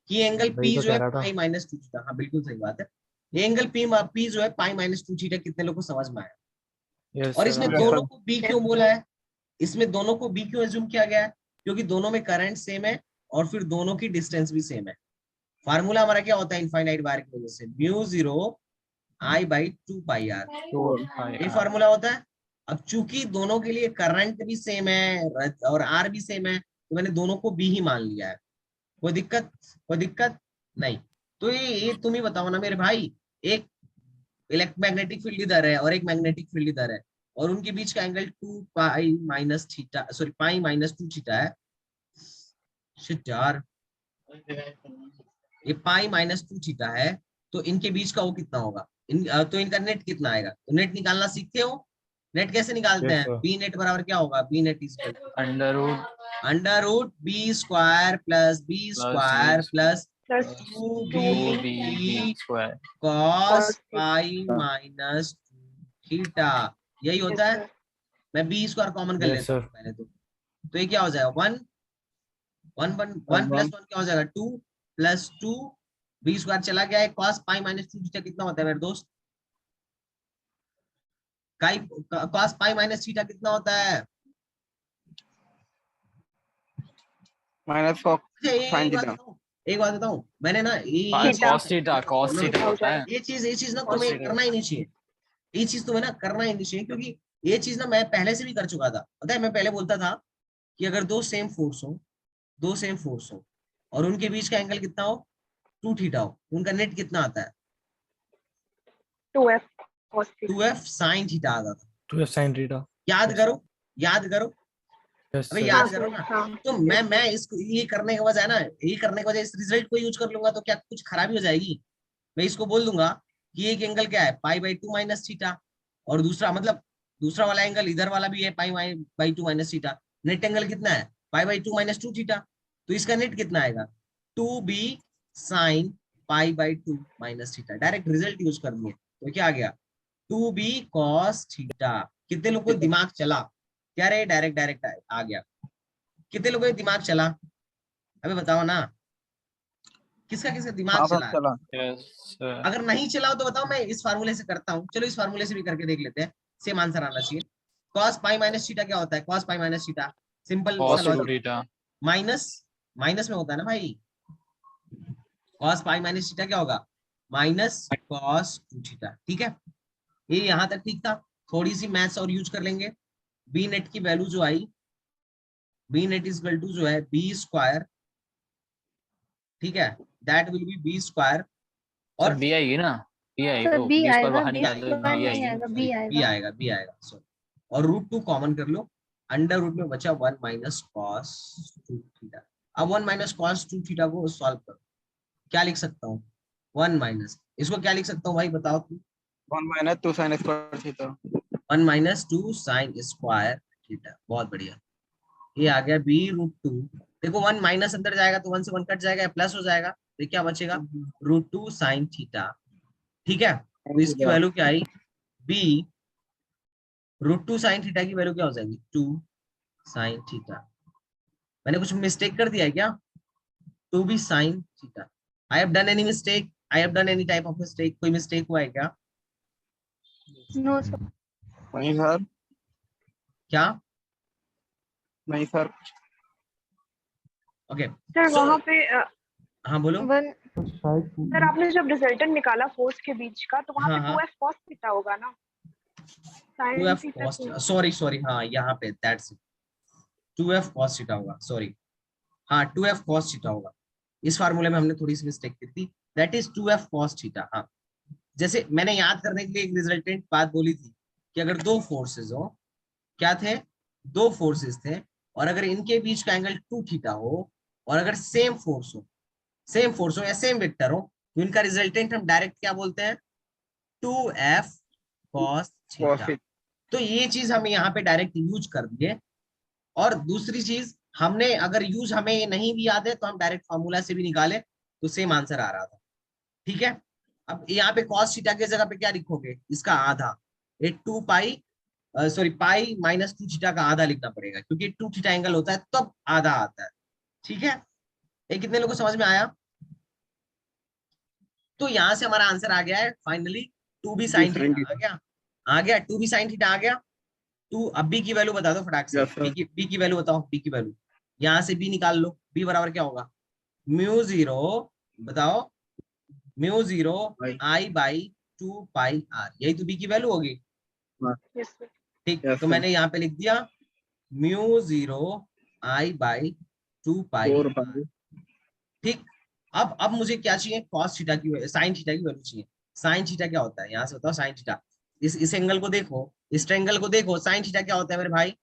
[SPEAKER 1] कि ये एंगल
[SPEAKER 2] वही
[SPEAKER 1] पी
[SPEAKER 2] तो
[SPEAKER 1] जो है
[SPEAKER 2] कह रहा था।
[SPEAKER 1] पाई माइनस 2 थीटा? हाँ बिल्कुल सही बात है। ये एंगल पी जो है पाई माइनस 2 थीटा, कितने लोगों को समझ में आया?
[SPEAKER 2] यस
[SPEAKER 1] और
[SPEAKER 2] सर।
[SPEAKER 1] इसमें दोनों को बी क्यों बोला है? इसमें दोनों को बी क्यों एज्यूम किया गया है? क्योंकि दोनों में करंट सेम है और फिर दोनों की डिस्टेंस भी सेम है। फार्मूला हमारा क्या होता है इनफाइनाइट वायर की वजह से? Mu 0 I by 2 pi R, ये फार्मूला होता है। अब चूंकि दोनों के लिए करंट भी सेम है और आर भी सेम है तो मैंने दोनों को बी ही मान लिया है। कोई दिक्कत? कोई दिक्कत नहीं। तो ये तुम ही बताओ ना मेरे भाई, एक इलेक्ट्रोमैग्नेटिक फील्ड इधर है और एक मैग्नेटिक फील्ड इधर है, और उनके बीच का angle 2 pi minus theta, sorry पाई माइनस 2 थीटा है। शिट यार, ये पाई माइनस 2 थीटा है। तो इनके बीच का वो कितना होगा? तो इनका नेट कितना आएगा? तो नेट निकालना सीखते हो? नेट कैसे निकालते
[SPEAKER 2] Yes,
[SPEAKER 1] हैं?
[SPEAKER 2] sir.
[SPEAKER 1] बी नेट बराबर क्या होगा? B net is
[SPEAKER 4] under root
[SPEAKER 1] B square plus B square plus
[SPEAKER 3] Plus
[SPEAKER 1] 2b
[SPEAKER 4] square.
[SPEAKER 1] cos pi minus theta, यही होता है। मैं बी स्क्वायर कॉमन कर
[SPEAKER 2] Yes,
[SPEAKER 1] लेता हूँ
[SPEAKER 2] sir.
[SPEAKER 1] पहले तो ये क्या हो जाएगा? 1 प्लस 1 क्या हो जाएगा? 2 प्लस 2 बी स्क्वायर चला गया है। cos पाई माइनस 2 थीटा कितना होता है मेरे दोस्त? cos पाई माइनस थीटा कितना होता है? अच्छा, एक बात बताऊं, मैंने ना ये
[SPEAKER 4] कॉस थीटा होता है।
[SPEAKER 1] ये चीज ना तुम्हें करना ही नहीं चाहिए। ये चीज तुम्हें ना करना ही नहीं चाहिए, क्योंकि ये चीज ना मैं पहले से भी कर चुका था। पता है मैं पहले बोलता था कि अगर दो सेम फोर्स हो और उनके बीच का एंगल कितना हो? 2 थीटा हो, उनका नेट कितना आता है?
[SPEAKER 3] 2f cos theta.
[SPEAKER 1] 2f sine theta आता था।
[SPEAKER 2] 2f sin theta.
[SPEAKER 1] याद करो, याद करो,
[SPEAKER 2] यस
[SPEAKER 1] अबे
[SPEAKER 2] सर।
[SPEAKER 1] याद
[SPEAKER 2] yes.
[SPEAKER 1] करो ना।
[SPEAKER 3] हाँ,
[SPEAKER 1] तो मैं इसको ये करने के बजाय ना, ये करने के बजाय इस रिजल्ट को यूज कर लूंगा तो क्या कुछ खराबी हो जाएगी? मैं इसको बोल दूंगा कि एक एंगल क्या है? पाई बाई 2 माइनस थीटा, और दूसरा मतलब दूसरा वाला एंगल इधर वाला भी है पाई by 2 minus theta. Net angle कितना है? पाई बाई 2 माइनस 2 थीटा। तो इसका नेट कितना आएगा? 2b sine pi by 2 minus theta. Direct result use कर दिए तो क्या आ गया? 2b cos theta. कितने लोग को दिमाग चला? क्या रे डायरेक्ट डायरेक्ट आ गया? कितने लोगों को दिमाग चला? अबे बताओ ना, किसका किसका दिमाग चला है? अगर नहीं चला हो तो बताओ, मैं इस फार्मूले से करता हूँ। चलो इस फार्मूले से भी करके देख लेते हैं, सेम आंसर आना चाहिए। cos पाई माइनस थीटा क्या होता है? cos pi minus theta simple minus minus में होता है ना भाई। cos पाई माइनस थीटा क्या होगा? माइनस cos 2 थीटा, ठीक है। ये यहाँ तक ठीक था, थोड़ी सी मैथ्स और यूज कर लेंगे। बी नेट की वैल्यू जो आई, B net is equal to जो है बी स्क्वायर, ठीक है, that will be B square, और
[SPEAKER 4] बी आएगी ना, बी आएगी,
[SPEAKER 3] सर
[SPEAKER 4] तो
[SPEAKER 3] बी
[SPEAKER 4] बी स्क्वायर
[SPEAKER 3] आएगा,
[SPEAKER 4] बाहर
[SPEAKER 3] बी
[SPEAKER 4] निकाल दो,
[SPEAKER 3] स्क्वायर
[SPEAKER 4] बी
[SPEAKER 3] नहीं
[SPEAKER 4] आएगी।
[SPEAKER 3] आएगा, बी
[SPEAKER 1] बी
[SPEAKER 3] आएगा।
[SPEAKER 1] आएगा, बी आएगा, सॉरी। और √2 कॉमन कर लो, अंडर रूट में बचा 1 माइनस कॉस 2 थीटा। अब 1 माइनस कॉस 2 थीटा को सॉल्व करो, क्या लिख सकता हूँ? 1 माइनस, इसको क्या लिख सकता हूँ भाई बताओ तू?
[SPEAKER 5] 1 minus 2 sin square theta.
[SPEAKER 1] 1 minus 2 sine square theta, बहुत बढ़िया। ये आ गया b√2। देखो 1 माइनस अंदर जाएगा तो 1 से 1 कट जाएगा, प्लस हो जाएगा, तो क्या बचेगा? √2 साइन थीटा, ठीक है। तो इसकी वैल्यू क्या आई? b √2 साइन थीटा की वैल्यू क्या हो जाएगी? 2 साइन थीटा। मैंने कुछ मिस्टेक कर दिया है क्या? 2b sine theta. I have done any mistake? I have done any type of mistake? कोई मिस्टेक हुआ है क्या?
[SPEAKER 3] No sir.
[SPEAKER 5] नहीं सर,
[SPEAKER 1] क्या?
[SPEAKER 5] नहीं सर।
[SPEAKER 1] ओके
[SPEAKER 3] सर
[SPEAKER 1] सो
[SPEAKER 3] वहाँ पे
[SPEAKER 1] हाँ बोलो।
[SPEAKER 3] वन,
[SPEAKER 6] शायद
[SPEAKER 3] सर आपने जब रिजल्टेंट निकाला फोर्स के बीच का, तो वहाँ
[SPEAKER 1] हाँ
[SPEAKER 3] पे
[SPEAKER 1] हाँ
[SPEAKER 3] 2f cos थीटा होगा ना? sin
[SPEAKER 1] 2f
[SPEAKER 3] theta
[SPEAKER 1] cos,
[SPEAKER 3] 2।
[SPEAKER 1] Sorry हाँ यहाँ पे दैट्स 2f cos थीटा होगा, सॉरी हाँ 2f cos थीटा होगा। इस फार्मूले में हमने थोड़ी सी मिस्टेक की थी, that is 2f cos theta. हाँ, जैसे मैंने याद करने के लिए एक रिजल्टेंट बात बोली थी कि अगर दो फोर्सेस हो, क्या थे? दो फोर्सेस थे, और अगर इनके बीच का एंगल 2 थीटा हो, और अगर सेम फोर्स हो, सेम फोर्स हो या सेम वेक्टर हो, तो इनका रिजल्टेंट हम डायरेक्ट क्या बोलते हैं? 2f cos theta.
[SPEAKER 5] cos
[SPEAKER 1] तो ये चीज हम यहाँ पे डायरेक्ट यूज कर दिए। और दूसरी चीज, हमने अगर यूज हमें ये नहीं भी याद है तो हम डायरेक्ट फॉर्मूला से भी निकाले तो सेम आंसर आ रहा था, ठीक है। अब यहाँ पे cos थीटा की जगह पे क्या लिखोगे? इसका आधा, ये 2 पाई, सॉरी पाई माइनस 2 थीटा का आधा लिखना पड़ेगा, क्योंकि 2 थीटा एंगल होता है तब आधा आता है, ठीक है। ये कितने लोगों को समझ में आया? तो यहाँ से हमारा आंसर आ गया है finally 2b sine
[SPEAKER 5] sin
[SPEAKER 1] theta. आ गया 2b साइन थीटा आ गया। टू, अब बी की वैल्यू बता दो फटाक से,
[SPEAKER 5] Yes, sir.
[SPEAKER 1] बी की वैल्यू बताओ, बी की वैल्यू। यहाँ से बी निकाल लो, बी बराबर क्या होगा? म्यू जीरो, बताओ, mu zero
[SPEAKER 5] Bye.
[SPEAKER 1] I by 2 pi R, यही तो बी की वैल्यू होगी,
[SPEAKER 3] यस सर।
[SPEAKER 1] ठीक।
[SPEAKER 5] Yes,
[SPEAKER 1] तो
[SPEAKER 5] sir.
[SPEAKER 1] मैंने यहाँ पे लिख दिया mu zero I by 2 pi
[SPEAKER 5] 4
[SPEAKER 1] R,
[SPEAKER 5] by
[SPEAKER 1] ठीक। अब मुझे क्या चाहिए? cos थीटा की, साइन थीटा की वैल्यू चाहिए। साइन थीटा क्या होता है? यहाँ से बताओ साइन थीटा, इस एंगल को देखो, इस ट्रायंगल को देखो, साइन थीटा क्या होता है मेरे भाई?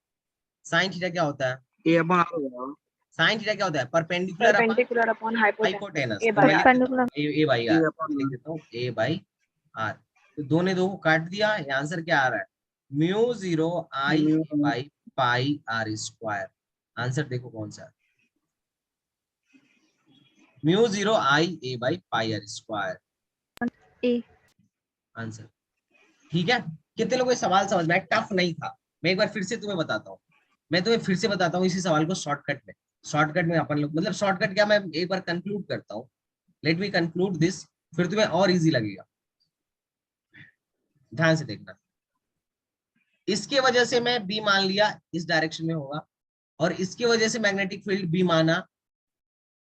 [SPEAKER 1] साइन थीटा क्या होता है?
[SPEAKER 5] a upon r होगा।
[SPEAKER 1] साइन थीटा क्या होता है? Perpendicular upon
[SPEAKER 3] perpendicular upon hypotenuse,
[SPEAKER 1] hypotenuse.
[SPEAKER 3] ए
[SPEAKER 1] तो
[SPEAKER 3] बाय
[SPEAKER 1] मैं लिख
[SPEAKER 3] आर।
[SPEAKER 1] देता हूँ ए बाई आर,
[SPEAKER 5] a
[SPEAKER 1] मैं
[SPEAKER 5] upon
[SPEAKER 1] लिख
[SPEAKER 5] r
[SPEAKER 1] देता हूँ ए बाई आर। तो दो ने दो को काट दिया, ये आंसर क्या आ रहा है? Mu zero I
[SPEAKER 5] mu
[SPEAKER 1] A by pi R square. Answer देखो कौन सा है? Mu zero I A by pi R square,
[SPEAKER 3] A.
[SPEAKER 1] Answer, ठीक है। कितने लोगों को सवाल समझ में आया? टफ नहीं था। मैं एक बार फिर से तुम्हें बताता हूँ, मैं तुम्हें फिर से बताता हूँ इसी सवाल को शॉर्टकट में। शॉर्टकट में अपन लोग, मतलब शॉर्टकट क्या, मैं एक बार कंक्लूड करता हूँ, लेट मी कंक्लूड दिस, फिर तुम्हें और इजी लगेगा। ध्यान से देखना, इसके वजह से मैं बी मान लिया इस डायरेक्शन में होगा, और इसकी वजह से मैग्नेटिक फील्ड बी माना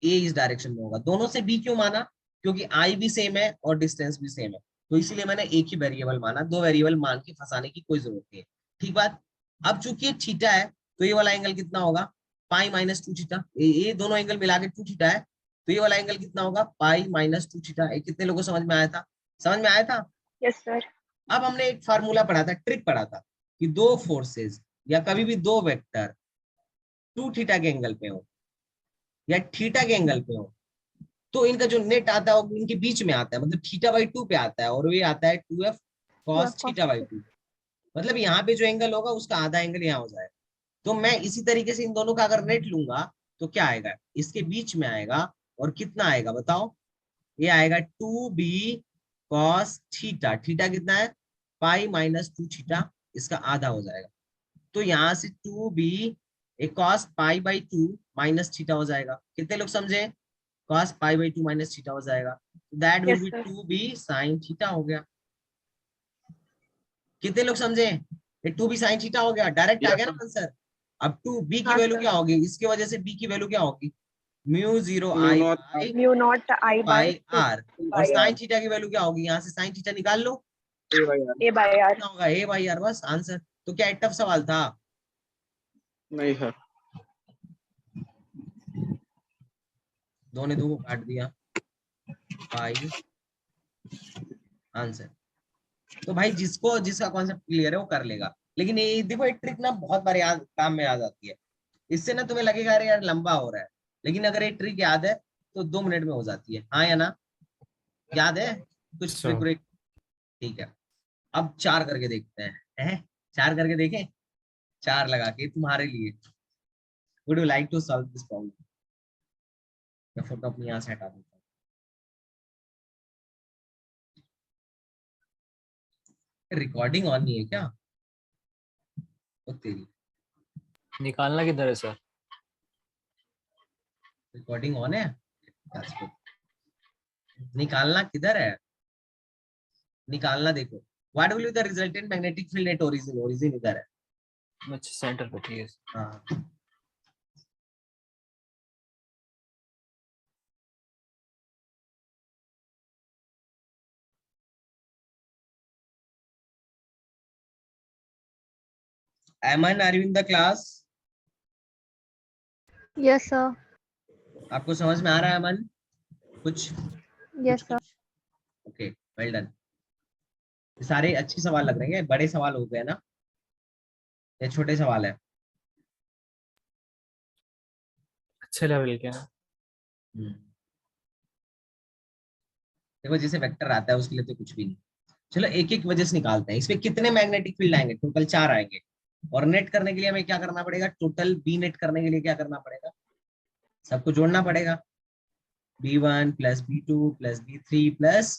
[SPEAKER 1] ए इस डायरेक्शन में होगा। दोनों से बी क्यों माना? क्योंकि आई भी सेम है और डिस्टेंस भी सेम है, तो इसीलिए मैंने एक ही वेरिएबल माना, दो वेरिएबल मान के फंसाने की कोई जरूरत नहीं है, ठीक बात। अब चूंकि ये थीटा है, तो ये वाला एंगल कितना होगा? पाई माइनस 2 थीटा। ये दोनों एंगल मिला के 2 थीटा है, तो ये वाला एंगल कितना होगा? पाई माइनस 2 थीटा। कितने लोगों को समझ में आया था? समझ में आया था?
[SPEAKER 3] Yes sir.
[SPEAKER 1] अब हमने एक फार्मूला पढ़ा था, ट्रिक पढ़ा था, कि दो फोर्सेस या कभी भी दो वेक्टर 2 थीटा के एंगल पे हो या थीटा के एंगल पे हो, तो इनका जो नेट आता है वो इनके बीच में आता है, मतलब थीटा बाई 2 पे आता है, और ये आता है 2f cos थीटा बाई 2। मतलब यहाँ पे जो एंगल होगा उसका आधा एंगल यहाँ हो जाएगा। तो मैं इसी तरीके से इन दोनों का अगर नेट लूंगा तो क्या आएगा? इसके बीच में आएगा, और कितना आएगा बताओ? ये आएगा 2b cos थीटा। थीटा कितना है? पाई माइनस 2 थीटा, इसका आधा हो जाएगा। तो यहाँ से 2b cos pi by 2 minus theta हो जाएगा। कितने लोग समझे? cos pi by 2 minus theta हो जाएगा, that will
[SPEAKER 3] yes
[SPEAKER 1] be
[SPEAKER 3] sir.
[SPEAKER 1] 2b sin theta हो गया। कितने लोग समझे? ये 2b sin थीटा हो गया, डायरेक्ट आ
[SPEAKER 5] Yes,
[SPEAKER 1] गया ना
[SPEAKER 5] sir.
[SPEAKER 1] आंसर। अब 2b की
[SPEAKER 3] हाँ
[SPEAKER 1] वैल्यू
[SPEAKER 3] सर।
[SPEAKER 1] क्या होगी? इसके वजह से b की वैल्यू क्या होगी? Mu zero
[SPEAKER 5] mu
[SPEAKER 1] I
[SPEAKER 5] naught
[SPEAKER 1] by
[SPEAKER 3] mu naught I by
[SPEAKER 1] pi
[SPEAKER 3] 2
[SPEAKER 1] R, और
[SPEAKER 3] पाई आर।
[SPEAKER 1] sin थीटा की वैल्यू क्या होगी? यहाँ से sin थीटा निकाल लो,
[SPEAKER 5] ए भाई यार
[SPEAKER 3] ए बाय आर।
[SPEAKER 1] कितना होगा? ए भाई यार, बस आंसर। तो क्या टफ सवाल था?
[SPEAKER 5] नहीं सर।
[SPEAKER 1] 2 ने 2 को काट दिया, 5 आंसर। तो भाई जिसको जिसका कॉन्सेप्ट क्लियर है वो कर लेगा। लेकिन ये देखो, एक ट्रिक ना बहुत बार याद काम में आ जाती है। इससे ना तुम्हें लगेगा अरे यार लंबा हो रहा है, लेकिन अगर ये ट्रिक याद है तो 2 मिनट में हो जाती है। हाँ या ना? याद है कुछ ट्रिक
[SPEAKER 2] सर
[SPEAKER 1] व्रिक? ठीक है, अब 4 करके देखते हैं। 4 करके देखें, 4 लगा के तुम्हारे लिए। Would you like to solve this problem? मैं फोटो अपनी यहाँ से हटा देता हूँ। रिकॉर्डिंग ऑन नहीं है क्या? ओ तेरी,
[SPEAKER 4] निकालना किधर है सर?
[SPEAKER 1] रिकॉर्डिंग ऑन है। That's good. निकालना किधर है? निकालना देखो, what will be the resultant magnetic field at origin? Origin इधर है।
[SPEAKER 4] अच्छा सेंटर पे, ठीक है।
[SPEAKER 1] हाँ, Eman are you in the class?
[SPEAKER 7] Yes, sir.
[SPEAKER 1] आपको समझ में आ रहा है अमन? कुछ
[SPEAKER 7] Yes, sir.
[SPEAKER 1] कुछ? Okay, well done. सारे अच्छे सवाल लग रहे हैं, बड़े सवाल हो गए ना? ये छोटे सवाल है?
[SPEAKER 2] अच्छे लेवल के हैं।
[SPEAKER 1] देखो जिसे वेक्टर आता है उसके लिए तो कुछ भी नहीं। चलो एक एक वजह से निकालते हैं। इसमें कितने मैग्नेटिक फील्ड आएंगे? टोटल 4 आएंगे। और नेट करने के लिए हमें क्या करना पड़ेगा? टोटल बी नेट करने के लिए क्या करना पड़ेगा? सबको जोड़ना पड़ेगा। B1 plus B2 plus B3 plus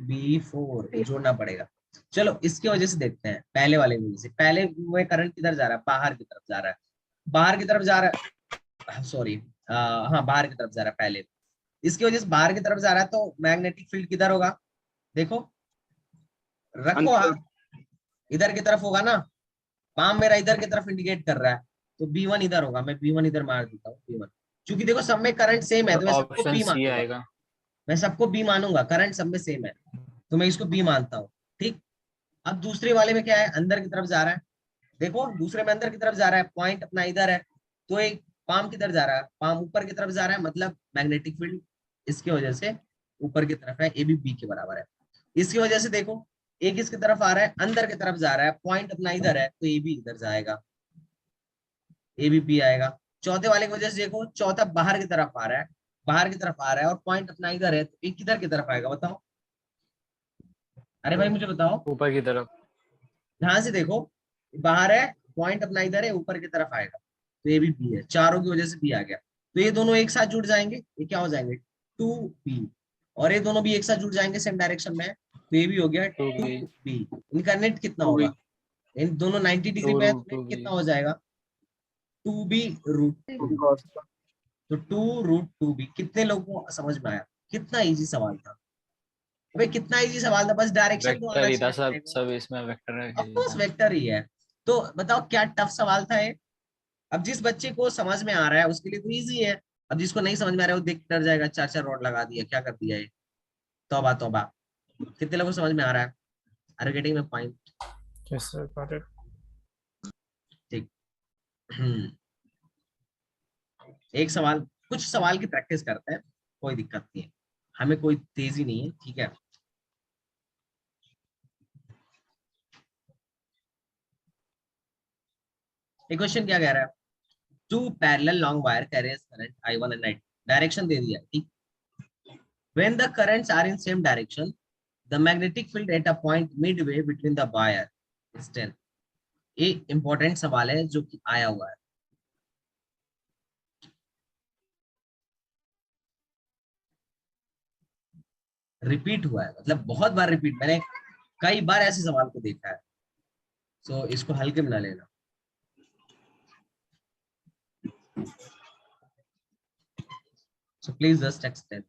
[SPEAKER 1] B4, ये जोड़ना पड़ेगा। चलो इसकी वजह से देखते हैं, पहले वाले में से। पहले में करंट किधर जा रहा है? बाहर की तरफ जा रहा है। बाहर की तरफ जा रहा है, सॉरी, हाँ बाहर की तरफ जा रहा है पहले। इसकी वजह से बाहर की तरफ जा रहा है, तो मैग्नेटिक फील्ड किधर होगा? देखो, रखो
[SPEAKER 5] अंदर।
[SPEAKER 1] हाथ, इधर की तरफ होगा ना। पाम मेरा इधर की तरफ इंडिकेट कर रहा है, तो B1 इधर होगा। मैं B1 इधर मार देता हूँ, B1। क्योंकि देखो सब में करंट सेम है,
[SPEAKER 4] तो
[SPEAKER 1] तो मैं सबको
[SPEAKER 4] ऑप्शन
[SPEAKER 1] B
[SPEAKER 4] सी
[SPEAKER 1] मानूंगा।
[SPEAKER 4] आएगा।
[SPEAKER 1] मैं सबको B मानूंगा, करंट सब में सेम है, तो मैं इसको B मानता हूँ। ठीक। अब दूसरे वाले में क्या है? अंदर की तरफ जा रहा है। देखो दूसरे में अंदर की तरफ जा रहा है, पॉइंट अपना इधर है। तो एक पाम किधर जा रहा है? पाम ऊपर की तरफ जा रहा है, मतलब मैग्नेटिक फील्ड इसकी वजह से ऊपर की तरफ है। ए भी बी के बराबर है। इसकी वजह से देखो, एक इसकी तरफ आ रहा है, अंदर की तरफ जा रहा है, पॉइंट अपना इधर है, तो ए भी इधर जाएगा, ए भी बी आएगा। चौथे वाले की वजह से देखो, चौथा बाहर की तरफ आ रहा है, बाहर की तरफ आ रहा है, और पॉइंट अपना इधर है, तो एक किधर की तरफ आएगा बताओ? अरे भाई मुझे बताओ,
[SPEAKER 4] ऊपर की तरफ।
[SPEAKER 1] ध्यान से देखो, बाहर है, पॉइंट अपना इधर है, ऊपर की तरफ आएगा, तो ये भी बी है। चारों की वजह से बी आ गया। तो ये दोनों एक साथ जुड़ जाएंगे, ये क्या हो जाएंगे? 2B। और ये दोनों भी एक साथ जुड़ जाएंगे सेम डायरेक्शन में, तो ये भी हो गया
[SPEAKER 4] टू बी।
[SPEAKER 1] 2B। इनका नेट कितना
[SPEAKER 5] टू बी।
[SPEAKER 1] होगा? इन दोनों 90 डिग्री
[SPEAKER 4] टू
[SPEAKER 1] पे है, तो
[SPEAKER 4] रूट
[SPEAKER 1] नेट
[SPEAKER 4] टू बी।
[SPEAKER 1] कितना हो जाएगा? 2B root
[SPEAKER 5] two
[SPEAKER 1] 2।
[SPEAKER 5] B cos का।
[SPEAKER 1] तो 2 रूट 2B। कितने लोगों को समझ में आया? कितना इजी सवाल था भाई, कितना इजी सवाल था। बस डायरेक्शन तो
[SPEAKER 4] वेक्टर
[SPEAKER 1] आना
[SPEAKER 4] ही था,
[SPEAKER 1] चाहिए
[SPEAKER 4] सब
[SPEAKER 1] अपने को।
[SPEAKER 4] सब इसमें वेक्टर है
[SPEAKER 1] ऑफ
[SPEAKER 4] खेल
[SPEAKER 1] कोर्स
[SPEAKER 4] था।
[SPEAKER 1] वेक्टर ही है। तो बताओ क्या टफ सवाल था ये? अब जिस बच्चे को समझ में आ रहा है उसके लिए तो इजी है। अब जिसको नहीं समझ में आ रहा है वो देख के डर जाएगा, 4 4 रॉड लगा दिया, क्या कर दिया ये? तौबा तौबा। कितने लोगों को समझ में आ रहा है? आर गेटिंग में point?
[SPEAKER 2] Yes sir, got it.
[SPEAKER 1] ठीक। एक सवाल, कुछ सवाल की प्रैक्टिस करते हैं, कोई दिक्कत नहीं है, हमें कोई तेजी नहीं है, ठीक है। एक क्वेश्चन क्या कह रहा है? Two parallel long wire carriers current I1 and I2। डायरेक्शन दे दिया, ठीक। When the currents are in same direction, the magnetic field at a point midway between the wire is 10। ये इंपॉर्टेंट सवाल है जो कि आया हुआ है। रिपीट हुआ है, मतलब बहुत बार रिपीट, मैंने कई बार ऐसे सवाल को देखा है। सो इसको हल्के में ना लेना। So please just extend.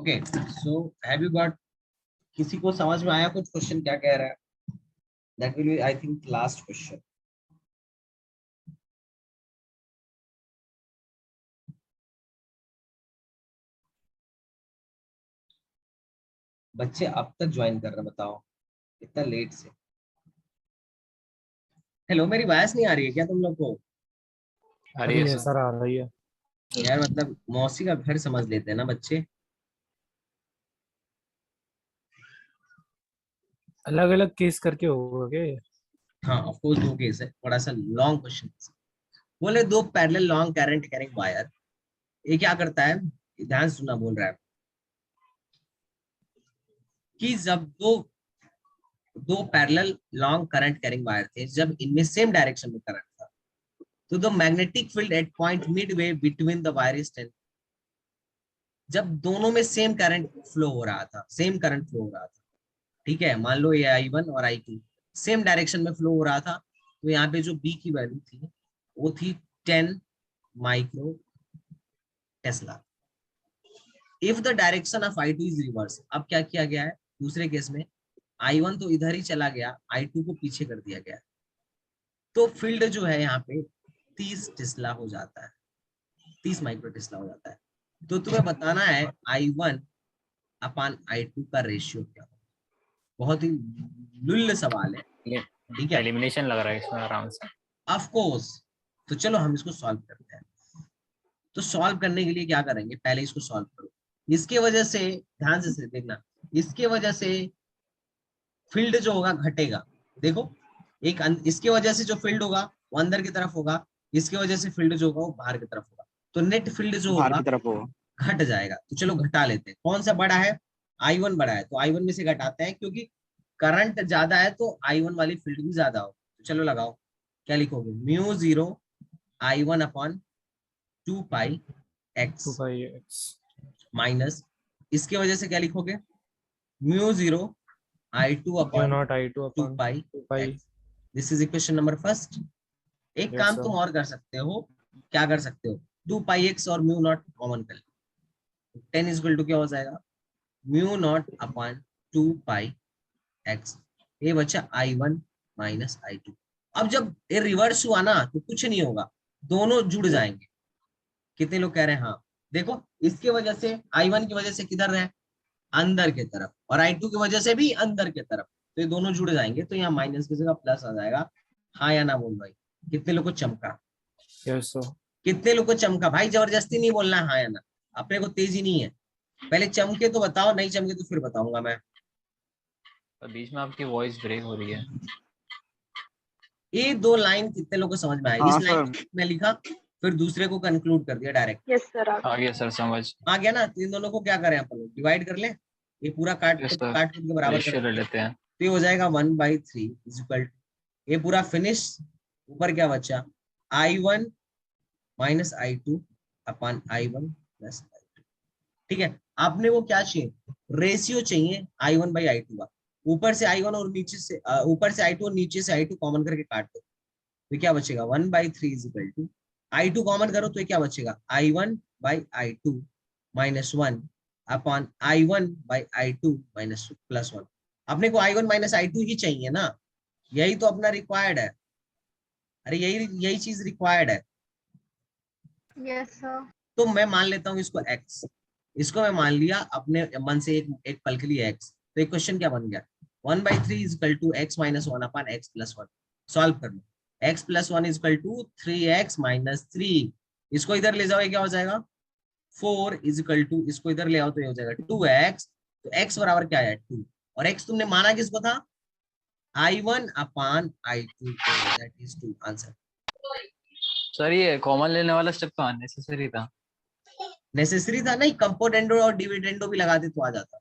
[SPEAKER 1] Okay so have you got, किसी को समझ में आया कुछ क्वेश्चन क्या कह रहा है? That will be I think last question. बच्चे अब तक ज्वाइन कर रहे हैं, बताओ इतना लेट से। हेलो, मेरी वॉइस नहीं आ रही है क्या तुम लोग को?
[SPEAKER 4] अरे
[SPEAKER 2] अरे
[SPEAKER 4] ये
[SPEAKER 2] ये
[SPEAKER 4] सर
[SPEAKER 2] सर आ रही है।
[SPEAKER 1] यार मतलब मौसी का घर समझ लेते हैं ना बच्चे।
[SPEAKER 2] अलग अलग केस करके होगा क्या ये?
[SPEAKER 1] हाँ ऑफ कोर्स, दो केस है, थोड़ा सा लॉन्ग क्वेश्चन। बोले दो parallel long current carrying wire, ये क्या करता है, ध्यान से सुनना, बोल रहा है कि जब दो दो parallel long current carrying wire थे, जब इनमें सेम डायरेक्शन में करंट था, तो the magnetic field eight point Midway between the wire is 10। जब दोनों में सेम करंट फ्लो हो रहा था, सेम करंट फ्लो हो रहा था, ठीक है, मान लो ये I1 और I2 सेम डायरेक्शन में फ्लो हो रहा था, तो यहाँ पे जो B की वैल्यू थी वो थी 10 micro Tesla. If the direction of I2 is reverse, अब क्या किया गया है दूसरे केस में, I1 तो इधर ही चला गया, I2 को पीछे कर दिया गया, तो फील्ड जो है यहाँ पे 30 टेस्ला हो जाता है, 30 माइक्रो टेस्ला हो जाता है। तो तुम्हें बताना है I1 अपान I2 का रेशियो क्या हो। बहुत ही लुल्ल सवाल है, ठीक है,
[SPEAKER 4] एलिमिनेशन लग रहा है इसमें आराम से।
[SPEAKER 1] Of course. तो चलो हम इसको सॉल्व करते हैं। तो सॉल्व करने के लिए क्या करेंगे, पहले इसको सॉल्व करो। इसके वजह से, ध्यान से देखना, इसके वजह से फील्ड जो होगा घटेगा। देखो एक इसके वजह से जो फील्ड होगा वो अंदर की तरफ होगा, इसके वजह से फील्ड जो होगा वो बाहर की तरफ होगा, तो नेट फील्ड जो
[SPEAKER 5] बाहर
[SPEAKER 1] होगा
[SPEAKER 5] की तरफ होगा।
[SPEAKER 1] घट जाएगा। तो चलो घटा लेते हैं, कौन सा बड़ा है, I1 बड़ा है, तो I1 में से घटाते हैं, क्योंकि करंट ज्यादा है तो I1 वाली फील्ड भी ज्यादा हो। तो चलो लगाओ, क्या लिखोगे, म्यू 0 I1 अपॉन 2 पाई एक्स
[SPEAKER 2] 2 पाई x
[SPEAKER 1] माइनस, इसके वजह से क्या लिखोगे, mu 0 I2
[SPEAKER 2] mu
[SPEAKER 1] upon
[SPEAKER 2] not I2
[SPEAKER 1] 2
[SPEAKER 2] upon
[SPEAKER 1] pi
[SPEAKER 2] 2 pi.
[SPEAKER 1] X. This is equation number first. एक
[SPEAKER 2] यस
[SPEAKER 1] काम
[SPEAKER 2] सर।
[SPEAKER 1] तुम और कर सकते हो, क्या कर सकते हो, 2 पाई एक्स और म्यू नॉट कॉमन कर लो, 10 इज इक्वल टू क्या हो जाएगा, mu not upon 2 pi x, ये बचा I1 माइनस I2। अब जब ये रिवर्स हुआ ना तो कुछ नहीं होगा, दोनों जुड़ जाएंगे। कितने लोग कह रहे हैं हाँ? देखो इसके वजह से, I1 की वजह से किधर है, अंदर की तरफ, और I2 की वजह से भी अंदर की तरफ, तो ये दोनों जुड़ जाएंगे, तो यहाँ माइनस की जगह प्लस आ जाएगा। हाँ या ना बोल भाई, कितने लोग को चमका,
[SPEAKER 2] यस सर।
[SPEAKER 1] कितने लोग को चमका भाई, जबरदस्ती नहीं बोलना है हाँ या ना, अपने को तेजी नहीं है, पहले चमके तो बताओ, नहीं चमके तो फिर बताऊंगा मैं।
[SPEAKER 4] बीच में आपकी वॉइस ब्रेक हो रही है।
[SPEAKER 1] ये दो लाइन कितने लोग को समझ में आई, इस
[SPEAKER 5] हाँ
[SPEAKER 1] लाइन
[SPEAKER 5] सर।
[SPEAKER 1] में लिखा फिर दूसरे को कंक्लूड कर दिया डायरेक्ट,
[SPEAKER 3] यस सर
[SPEAKER 4] आ गया सर समझ।
[SPEAKER 1] आ गया ना। तो इन दोनों को क्या करें अपन लोग, डिवाइड कर ले, ये पूरा काट
[SPEAKER 4] यस
[SPEAKER 1] के
[SPEAKER 4] सर,
[SPEAKER 1] काट के बराबर कर
[SPEAKER 4] रेशियो ले
[SPEAKER 1] देंगे।
[SPEAKER 4] लेते हैं।
[SPEAKER 1] तो ये हो जाएगा 1/3 इज इक्वल टू, ये पूरा फिनिश, ऊपर क्या बचा, I1 minus I2 upon I1 plus I2। ठीक है, आपने वो क्या चाहिए, रेशियो चाहिए I1/I2 का। ऊपर से I1 और नीचे से ऊपर से I2 और नीचे से I2 कॉमन करके काट दो, तो क्या बचेगा, 1/3 is equal to, I2 common करो तो क्या बचेगा, I1/I2 minus 1 upon I1/I2 minus plus 1। अपने को I1 माइनस I2 ही चाहिए ना, यही तो अपना रिक्वायर्ड है। अरे यही यही चीज रिक्वायर्ड है।
[SPEAKER 7] Yes sir.
[SPEAKER 1] तो मैं मान लेता हूँ इसको x, इसको मैं मान लिया अपने मन से, एक पल के लिए x। तो एक क्वेश्चन क्या बन गया, 1/3 is equal to x minus 1 upon x plus 1। Solve कर लो, x plus 1 is equal to 3x minus 3, इसको इधर ले जाओ, ये क्या हो जाएगा, 4 इज इक्वल टू, इसको इधर ले आओ तो ये हो जाएगा 2x। तो x बराबर क्या है 2, और x तुमने माना किसको था, I1 अपॉन I2 को, दैट इज 2 आंसर।
[SPEAKER 4] सर ये कॉमन लेने वाला स्टेप तो अननेसेसरी था।
[SPEAKER 1] नेसेसरी था नहीं, कंपोनेंडो और डिविडेंडो भी लगा दे तो आ जाता,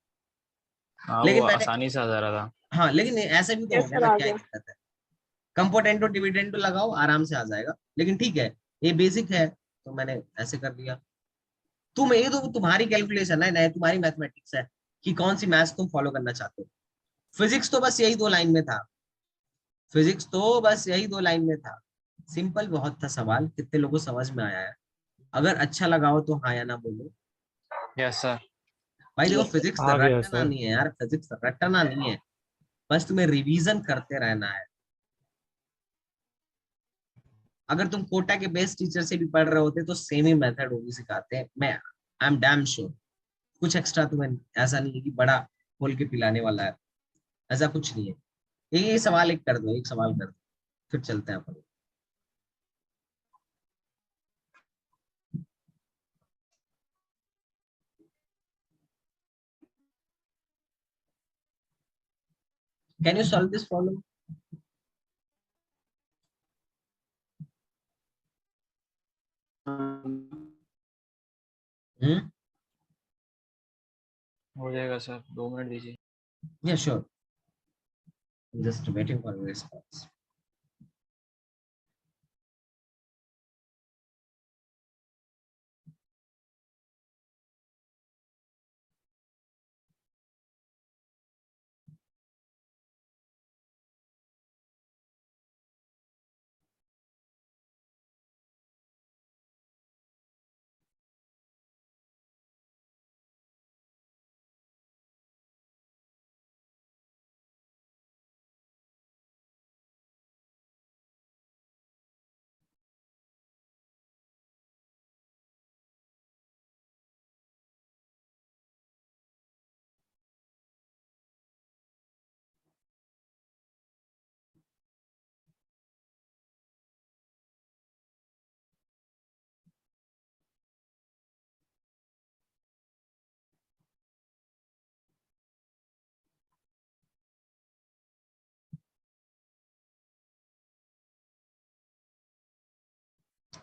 [SPEAKER 4] हाँ
[SPEAKER 1] लेकिन
[SPEAKER 4] वो
[SPEAKER 1] मैंने,
[SPEAKER 4] आसानी से आ जा रहा था।
[SPEAKER 1] हाँ लेकिन ऐसा भी तो हो
[SPEAKER 3] यस
[SPEAKER 1] गया
[SPEAKER 3] सर
[SPEAKER 1] ना,
[SPEAKER 3] आ
[SPEAKER 1] क्या ही
[SPEAKER 3] गया।
[SPEAKER 1] दिक्कत है, कंपोनेंटो डिविडेंडो लगाओ आराम से आ जाएगा। लेकिन ठीक है, ये बेसिक है तो मैंने ऐसे कर दिया। तुम ये तो तुम्हारी कैलकुलेशन है ना, तुम्हारी मैथमेटिक्स है कि कौन सी मैथ्स तुम फॉलो करना चाहते हो। फिजिक्स तो बस यही 2 लाइन में था, फिजिक्स तो बस यही 2 लाइन में था, सिंपल बहुत था सवाल। कितने लोगों को समझ में आया है, अगर अच्छा लगा हो तो हाँ या ना बोलो।
[SPEAKER 4] Yes sir.
[SPEAKER 1] भाई देखो फिजिक्स
[SPEAKER 2] आ गया
[SPEAKER 1] रटना
[SPEAKER 2] सर।
[SPEAKER 1] नहीं है यार, फिजिक्स रटना नहीं है, बस तुम्हें रिवीजन करते रहना है। अगर तुम कोटा के बेस्ट टीचर से भी पढ़ रहे होते तो सेम ही मेथड वो भी सिखाते हैं, मैं आई एम डैम श्योर। कुछ एक्स्ट्रा तुम्हें ऐसा नहीं है कि बड़ा खोल के पिलाने वाला है, ऐसा कुछ नहीं है। ये सवाल एक कर दो, एक सवाल कर दो, फिर चलते हैं अपन। Can you solve this problem? Hmm,
[SPEAKER 4] हो जाएगा सर, 2 मिनट दीजिए।
[SPEAKER 1] या sure, just waiting for response.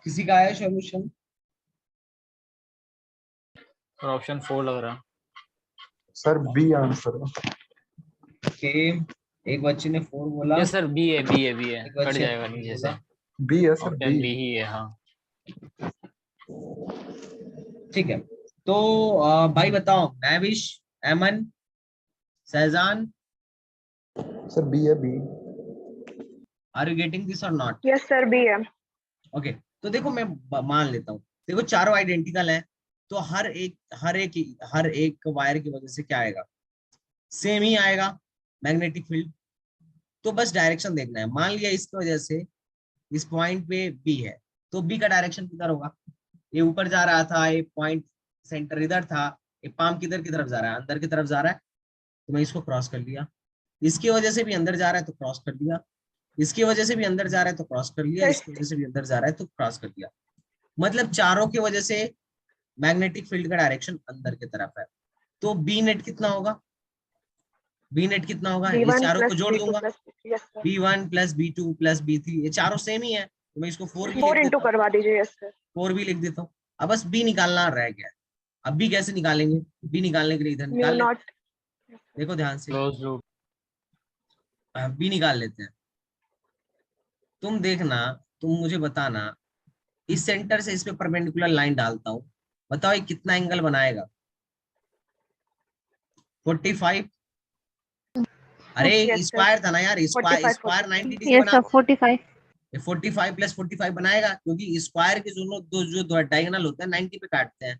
[SPEAKER 1] किसी का आया सॉल्यूशन?
[SPEAKER 4] और ऑप्शन 4 लग रहा है।
[SPEAKER 6] सर बी आंसर है।
[SPEAKER 1] के एक बच्चे ने 4 बोला,
[SPEAKER 4] ये सर बी है, बी है, बी है,
[SPEAKER 1] एक
[SPEAKER 4] कट
[SPEAKER 1] बच्चे ने
[SPEAKER 4] जाएगा
[SPEAKER 1] 3
[SPEAKER 4] नीचे से।
[SPEAKER 1] बोला।
[SPEAKER 6] बी है सर,
[SPEAKER 4] ऑप्शन बी
[SPEAKER 6] बी।
[SPEAKER 4] ही है, हाँ।
[SPEAKER 1] ठीक है, तो भाई बताओ, मैविश, एमन, सहजान,
[SPEAKER 6] सर बी है, B.
[SPEAKER 1] Are you getting this or not?
[SPEAKER 3] Yes sir, B है।
[SPEAKER 1] ओके, तो देखो मैं मान लेता हूँ, देखो चारों आइडेंटिकल है, तो हर एक वायर की वजह से क्या आएगा, सेम ही आएगा मैग्नेटिक फील्ड। तो बस डायरेक्शन देखना है। मान लिया इसकी वजह से इस पॉइंट पे बी है, तो बी का डायरेक्शन किधर होगा? ये ऊपर जा रहा था, ये पॉइंट सेंटर इधर था, ये पाम किधर की तरफ जा रहा है, अंदर की तरफ जा रहा है, तो मैं इसको क्रॉस कर लिया। इसकी वजह से भी अंदर जा रहा है तो क्रॉस कर लिया, इसकी वजह से भी अंदर जा रहा है तो क्रॉस कर लिया, इसकी वजह से भी अंदर जा रहा है तो क्रॉस कर लिया। मतलब चारों की वजह से मैग्नेटिक फील्ड का डायरेक्शन अंदर की तरफ है। तो बी नेट कितना होगा? बी नेट कितना होगा?
[SPEAKER 3] बी
[SPEAKER 1] ये
[SPEAKER 3] वन
[SPEAKER 1] चारों को
[SPEAKER 3] प्लस
[SPEAKER 1] जोड़
[SPEAKER 3] बी टू
[SPEAKER 1] दूंगा,
[SPEAKER 3] plus, yes sir.
[SPEAKER 1] B1 plus B2 plus B3, ये चारों सेम ही है, तो मैं इसको 4 भी
[SPEAKER 3] 4
[SPEAKER 1] लिख
[SPEAKER 3] इंटू
[SPEAKER 1] देता हूँ,
[SPEAKER 3] करवा दीजिए, यस सर।
[SPEAKER 1] 4 भी लिख देता हूँ। अब बस बी निकालना रह गया है। अब बी कैसे निकालेंगे? बी निकालने के लिए इधर
[SPEAKER 3] म्यू
[SPEAKER 1] निकाल लेते
[SPEAKER 3] नॉट।
[SPEAKER 1] हैं, देखो ध्यान से,
[SPEAKER 4] क्लोज लूप।
[SPEAKER 1] बी निकाल लेते हैं। तुम देखना, तुम मुझे बताना, इस सेंटर से इस पे परपेंडिकुलर लाइन डालता हूँ, बताओ ये कितना एंगल बनाएगा? 45। अरे
[SPEAKER 3] यस सर,
[SPEAKER 1] स्क्वायर था ना यार, स्क्वायर
[SPEAKER 3] 45
[SPEAKER 1] स्क्वायर 90
[SPEAKER 3] 45।
[SPEAKER 1] डिग्री
[SPEAKER 7] Yes,
[SPEAKER 1] बना
[SPEAKER 7] sir.
[SPEAKER 1] दो।
[SPEAKER 7] 45.
[SPEAKER 1] ये 45 प्लस 45 बनाएगा, क्योंकि स्क्वायर के जो डायगोनल होते हैं 90 पे काटते हैं,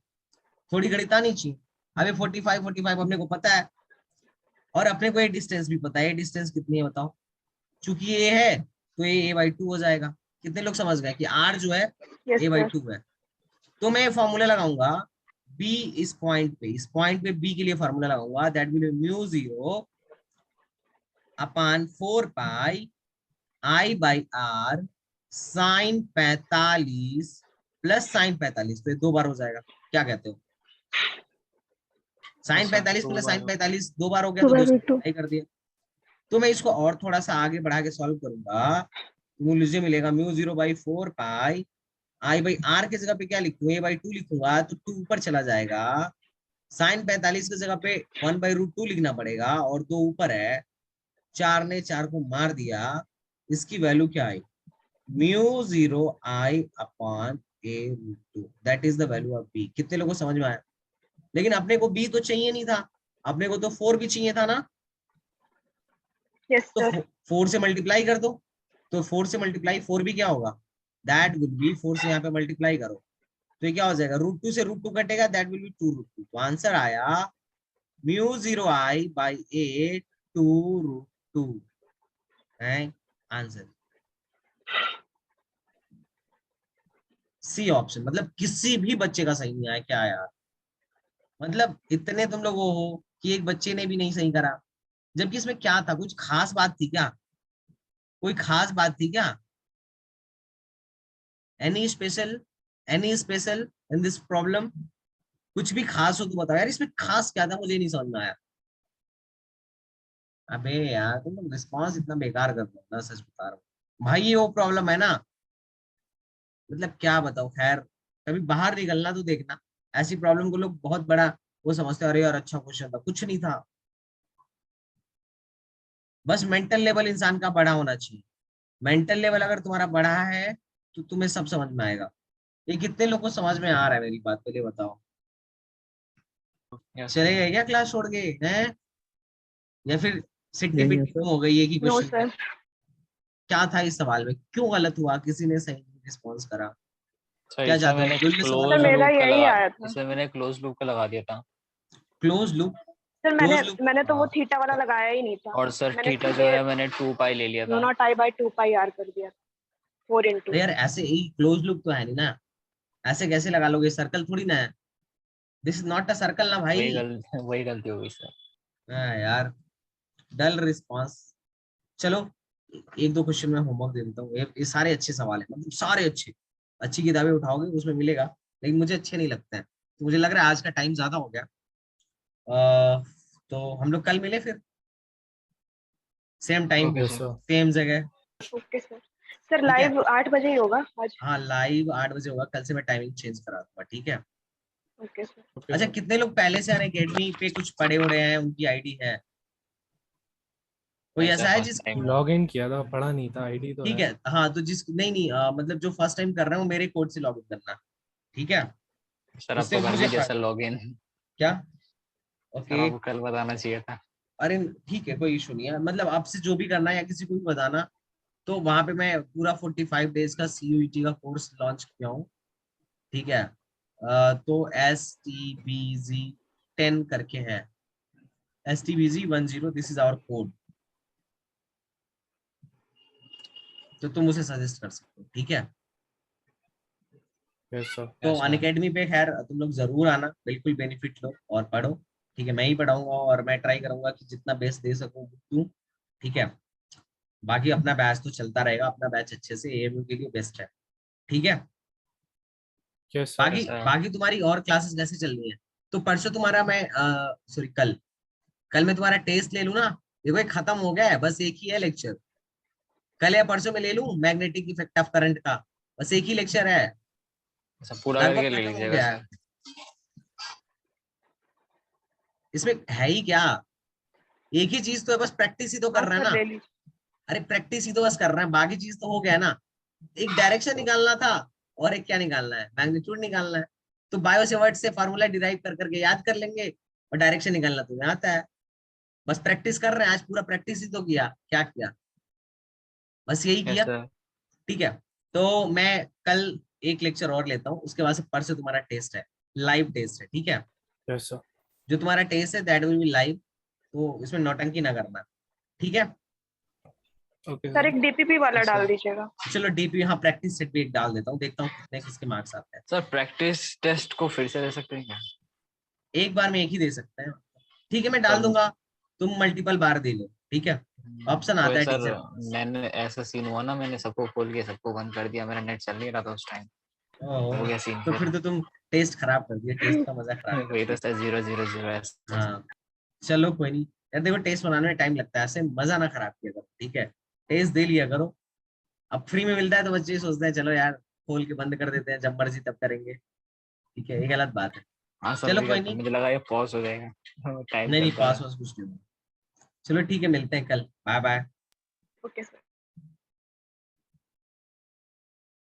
[SPEAKER 1] थोड़ी गणित आनी चाहिए। अभी 45 अपने को पता है, और अपने को ये डिस्टेंस भी पता है। ये डिस्टेंस कितनी है बताओ? चूंकि ये है तो ये a/2 हो जाएगा। कितने लोग समझ गए कि r जो है
[SPEAKER 3] यस सर।
[SPEAKER 1] a/2 है? तो मैं फॉर्मूला लगाऊंगा b, इस पॉइंट पे b के लिए फॉर्मूला लगाऊंगा, that will be μ0 upon 4 pi I/r sine 45 plus sine 45, तो ये 2 बार हो जाएगा। क्या कहते हो? साइन 45 प्लस साइन 45 2 बार हो गया, तो
[SPEAKER 7] 2/2.
[SPEAKER 1] 2 कर दिया। तो मैं इसको और थोड़ा सा आगे बढ़ा के सॉल्व करूंगा, तो मुझे मिलेगा μ0/4 पाई I/r की जगह पे क्या लिखूं, a/2 लिखूंगा, तो 2 ऊपर चला जाएगा। साइन 45 की जगह पे 1/√2 लिखना पड़ेगा, और 2 ऊपर है, 4 ने 4 को मार दिया। इसकी वैल्यू क्या आई? μ0I upon a√2, that is the value of b। कितने लोगों को समझ में आया? लेकिन अपने को b तो चाहिए नहीं था, अपने को तो 4 भी चाहिए था ना,
[SPEAKER 3] यस
[SPEAKER 1] तो
[SPEAKER 3] सर।
[SPEAKER 1] 4 से मल्टीप्लाई कर दो। तो 4 से मल्टीप्लाई 4 भी क्या होगा, दैट विल बी 4 से यहाँ पे मल्टीप्लाई करो, तो ये क्या हो जाएगा, √2 से √2 कटेगा, दैट विल बी 2√2। तो आंसर आया म्यू 0 I by 8 2 √2 है आंसर। सी ऑप्शन, मतलब किसी भी बच्चे का सही नहीं आया क्या यार, मतलब इतने तुम लोग वो हो कि एक बच्चे ने भी नहीं सही करा, जबकि इसमें क्या था, कुछ खास बात थी क्या, कोई खास बात थी क्या, any special, any special in this problem, कुछ भी खास हो तो बताओ यार, इसमें खास क्या था, मुझे नहीं समझ में आया। अबे यार तुम लोग रिस्पॉन्स इतना बेकार कर दो ना, सच बता रहा हूँ भाई, ये वो प्रॉब्लम है ना, मतलब क्या बताओ। खैर कभी बाहर निकलना तो देखना, ऐसी प्रॉब्लम को लोग बहुत बड़ा वो समझते हैं, अरे यार अच्छा क्वेश्चन था, कुछ नहीं था, बस मेंटल लेवल इंसान का बड़ा होना चाहिए। मेंटल लेवल अगर तुम्हारा बड़ा है तो तुम्हें सब समझ में आएगा। ये कितने लोग को समझ में आ रहा है मेरी बात, पहले बताओ।
[SPEAKER 4] यस
[SPEAKER 1] चले गए क्या क्लास छोड़ के हैं, या फिर सिट्टी
[SPEAKER 6] यही है
[SPEAKER 1] पिट्टी
[SPEAKER 6] सर।
[SPEAKER 1] गुम हो गई एक ही
[SPEAKER 3] नो
[SPEAKER 1] क्वेश्चन में?
[SPEAKER 3] सर।
[SPEAKER 1] क्या था इस सवाल में, क्यों गलत हुआ, किसी ने सही रिस्पॉन्स करा,
[SPEAKER 4] सर,
[SPEAKER 1] क्या
[SPEAKER 4] इसमें
[SPEAKER 1] चाहते हो
[SPEAKER 4] मैंने
[SPEAKER 1] जुल्म
[SPEAKER 3] सर
[SPEAKER 1] समझ
[SPEAKER 4] क्लोज
[SPEAKER 1] लो?
[SPEAKER 3] मेरा
[SPEAKER 4] लूप का
[SPEAKER 3] यही
[SPEAKER 4] लगा,
[SPEAKER 3] आया था।
[SPEAKER 4] इसमें मैंने क्लोज लूप का लगा दिया था।
[SPEAKER 1] Close loop,
[SPEAKER 3] sir
[SPEAKER 1] close loop,
[SPEAKER 3] मैंने तो वो
[SPEAKER 4] हाँ,
[SPEAKER 3] थीटा वाला लगाया ही नहीं था।
[SPEAKER 4] और सर
[SPEAKER 3] मैंने
[SPEAKER 4] थीटा जो
[SPEAKER 3] सीधे
[SPEAKER 4] है मैंने 2 पाई ले लिया
[SPEAKER 3] म्यू
[SPEAKER 4] था।
[SPEAKER 3] Not I by 2 pi r कर दिया, 4 into।
[SPEAKER 1] अरे यार ऐसे ही क्लोज लूप तो है नहीं ना, ऐसे कैसे लगा लोगे, सर्कल थोड़ी ना है, this is not a circle ना भाई।
[SPEAKER 4] वही गलती हो गई सर।
[SPEAKER 1] हाँ यार, डल रिस्पॉन्स। चलो एक दो क्वेश्चन में होमवर्क दे देता हूँ, ये सारे अच्छे सवाल हैं, मतलब सारे अच्छे, अच्छी किताबें उठाओगे उसमें मिलेगा, लेकिन मुझे अच्छे नहीं लगते हैं, तो मुझे लग रहा है आज का टाइम ज्यादा हो गया। तो हम लोग कल मिले फिर, same time
[SPEAKER 4] okay
[SPEAKER 2] yes
[SPEAKER 4] sir.
[SPEAKER 2] Sir.
[SPEAKER 1] Same जगह,
[SPEAKER 3] ओके सर। सर
[SPEAKER 1] ठीक है।
[SPEAKER 3] लाइव 8 बजे ही होगा आज।
[SPEAKER 1] हाँ लाइव 8 बजे होगा, कल से मैं टाइमिंग चेंज करा दूंगा, ठीक है।
[SPEAKER 3] Okay sir.
[SPEAKER 2] ओके
[SPEAKER 1] अच्छा
[SPEAKER 2] सर।
[SPEAKER 1] कितने लोग पहले से अकेडमी पे कुछ पढ़े उड़े हैं, उनकी आईडी है, कोई
[SPEAKER 4] नहीं
[SPEAKER 1] ऐसा
[SPEAKER 4] सर,
[SPEAKER 1] है
[SPEAKER 4] फर्स्ट
[SPEAKER 1] जिस,
[SPEAKER 4] टाइम है।
[SPEAKER 2] लॉग इन किया था, पढ़ा नहीं था, आईडी तो
[SPEAKER 1] ठीक
[SPEAKER 2] है।
[SPEAKER 1] है हाँ, तो जिस नहीं नहीं मतलब जो फर्स्ट टाइम कर रहे हैं वो मेरे कोड से लॉग इन करना, ठीक है,
[SPEAKER 4] सर अब
[SPEAKER 1] उससे
[SPEAKER 4] तो कर
[SPEAKER 1] मुझे
[SPEAKER 4] दीजिए सर लॉग इन।
[SPEAKER 1] क्या,
[SPEAKER 4] सर
[SPEAKER 1] ओके,
[SPEAKER 4] आपको कल बताना चाहिए था।
[SPEAKER 1] अरे ठीक है कोई इशू नहीं है, मतलब आपसे जो भी करना है या किसी को भी बताना, तो वहां पे मैं पूरा 45 डेज का CUET का कोर्स लॉन्च किया हूँ, ठीक है। तो STBZ10 करके है, STBZ10, this is our code, तो तुम उसे सजेस्ट कर सकते हो, ठीक है।
[SPEAKER 2] Yes sir.
[SPEAKER 1] तो
[SPEAKER 4] यस सर।
[SPEAKER 1] अनअकैडमी पे खैर तुम लोग जरूर आना, बिल्कुल बेनिफिट लो और पढ़ो, ठीक है, मैं ही पढ़ाऊंगा और मैं ट्राई करूंगा कि जितना बेस्ट दे सकूं दूं, ठीक है। बाकी अपना बैच तो चलता रहेगा, अपना बैच अच्छे से AMU के लिए बेस्ट है, ठीक है।
[SPEAKER 2] Yes sir.
[SPEAKER 1] बाकी
[SPEAKER 4] यस सर।
[SPEAKER 1] बाकी तुम्हारी और क्लासेस कैसे चल रही है? तो परसों तुम्हारा मैं सॉरी कल, कल मैं तुम्हारा टेस्ट ले लूं ना, देखो ये खत्म हो गया है, बस एक ही है लेक्चर, कल या परसों में ले लूं मैग्नेटिक इफेक्ट ऑफ करंट का, बस एक ही लेक्चर है,
[SPEAKER 4] सर पूरा
[SPEAKER 1] लगभग
[SPEAKER 4] करके ले
[SPEAKER 1] खत्म हो
[SPEAKER 4] लीजिएगा
[SPEAKER 1] गया है।
[SPEAKER 4] सर।
[SPEAKER 1] इसमें है ही क्या, एक ही चीज तो है, बस प्रैक्टिस ही तो कर
[SPEAKER 3] हाँ
[SPEAKER 1] रहे हैं
[SPEAKER 3] सर
[SPEAKER 1] ना,
[SPEAKER 3] ले लीजिए।
[SPEAKER 1] अरे प्रैक्टिस ही तो बस कर रहे हैं, बाकी चीज तो हो गया ना, एक डायरेक्शन निकालना था और एक क्या निकालना है, मैग्नीट्यूड निकालना है, तो बायो सेवर्ट से फार्मूला डिराइव कर करके याद कर लेंगे, और डायरेक्शन निकालना तुम्हें आता है, बस प्रैक्टिस कर रहे हैं, आज पूरा प्रैक्टिस ही तो किया, क्या किया, बस यही
[SPEAKER 4] यस
[SPEAKER 1] किया,
[SPEAKER 4] सर।
[SPEAKER 1] ठीक है। तो मैं कल एक लेक्चर और लेता हूँ, उसके बाद से परसों तुम्हारा टेस्ट है, लाइव टेस्ट है, ठीक है,
[SPEAKER 2] यस सर।
[SPEAKER 1] जो तुम्हारा टेस्ट है दैट विल बी लाइव, तो इसमें नौटंकी ना करना, ठीक है।
[SPEAKER 2] Okay
[SPEAKER 3] sir
[SPEAKER 2] sir.
[SPEAKER 3] एक DPP वाला
[SPEAKER 4] यस
[SPEAKER 3] डाल
[SPEAKER 4] सर।
[SPEAKER 3] दीजिएगा।
[SPEAKER 1] चलो डीपी, हाँ प्रैक्टिस सेट भी एक डाल देता हूँ, देखता हूँ कितने किसके मार्क्स आते हैं,
[SPEAKER 4] सर प्रैक्टिस टेस्ट को फिर से दे सकते हैं क्या?
[SPEAKER 1] एक बार में एक ही दे सकते हैं, ठीक है मैं डाल
[SPEAKER 4] सर
[SPEAKER 1] दूंगा, तुम मल्टीपल बार दे लो, ठीक है, ऑप्शन
[SPEAKER 4] वो
[SPEAKER 1] आता है
[SPEAKER 4] सर,
[SPEAKER 1] टीचर।
[SPEAKER 4] मैंने ऐसा सीन हुआ ना, मैंने सबको खोल के सबको बंद कर दिया, मेरा नेट चल नहीं रहा था उस टाइम, हो
[SPEAKER 1] ओहो,
[SPEAKER 4] गया सीन
[SPEAKER 1] तो फिर
[SPEAKER 4] फिर।
[SPEAKER 1] तो तुम टेस्ट खराब कर दिए, टेस्ट का मजा खराब कर
[SPEAKER 4] वही तो
[SPEAKER 1] दिए।
[SPEAKER 4] सर, 0 0 0 ऐसा।
[SPEAKER 1] हाँ चलो कोई नहीं यार, देखो टेस्ट बनाने में टाइम लगता है, ऐसे मजा ना खराब किया करो, ठीक है, टेस्ट दे लिया करो, अब फ्री में मिलता है तो बच्चे सोचते हैं चलो यार खोल के बंद कर देते हैं, जब मर्जी तब करेंगे, ठीक है, ये गलत बात है।
[SPEAKER 4] हाँ सर
[SPEAKER 1] चलो
[SPEAKER 4] वही
[SPEAKER 1] कोई
[SPEAKER 4] गलत है,
[SPEAKER 1] नहीं,
[SPEAKER 4] मुझे लगा ये पॉज हो जाएगा, टाइम
[SPEAKER 1] नहीं नहीं
[SPEAKER 4] चल रहा
[SPEAKER 1] पास
[SPEAKER 4] है।
[SPEAKER 1] वास कुछ नहीं होगा। चलो ठीक है, मिलते हैं कल, बाय बाय।
[SPEAKER 3] Okay sir.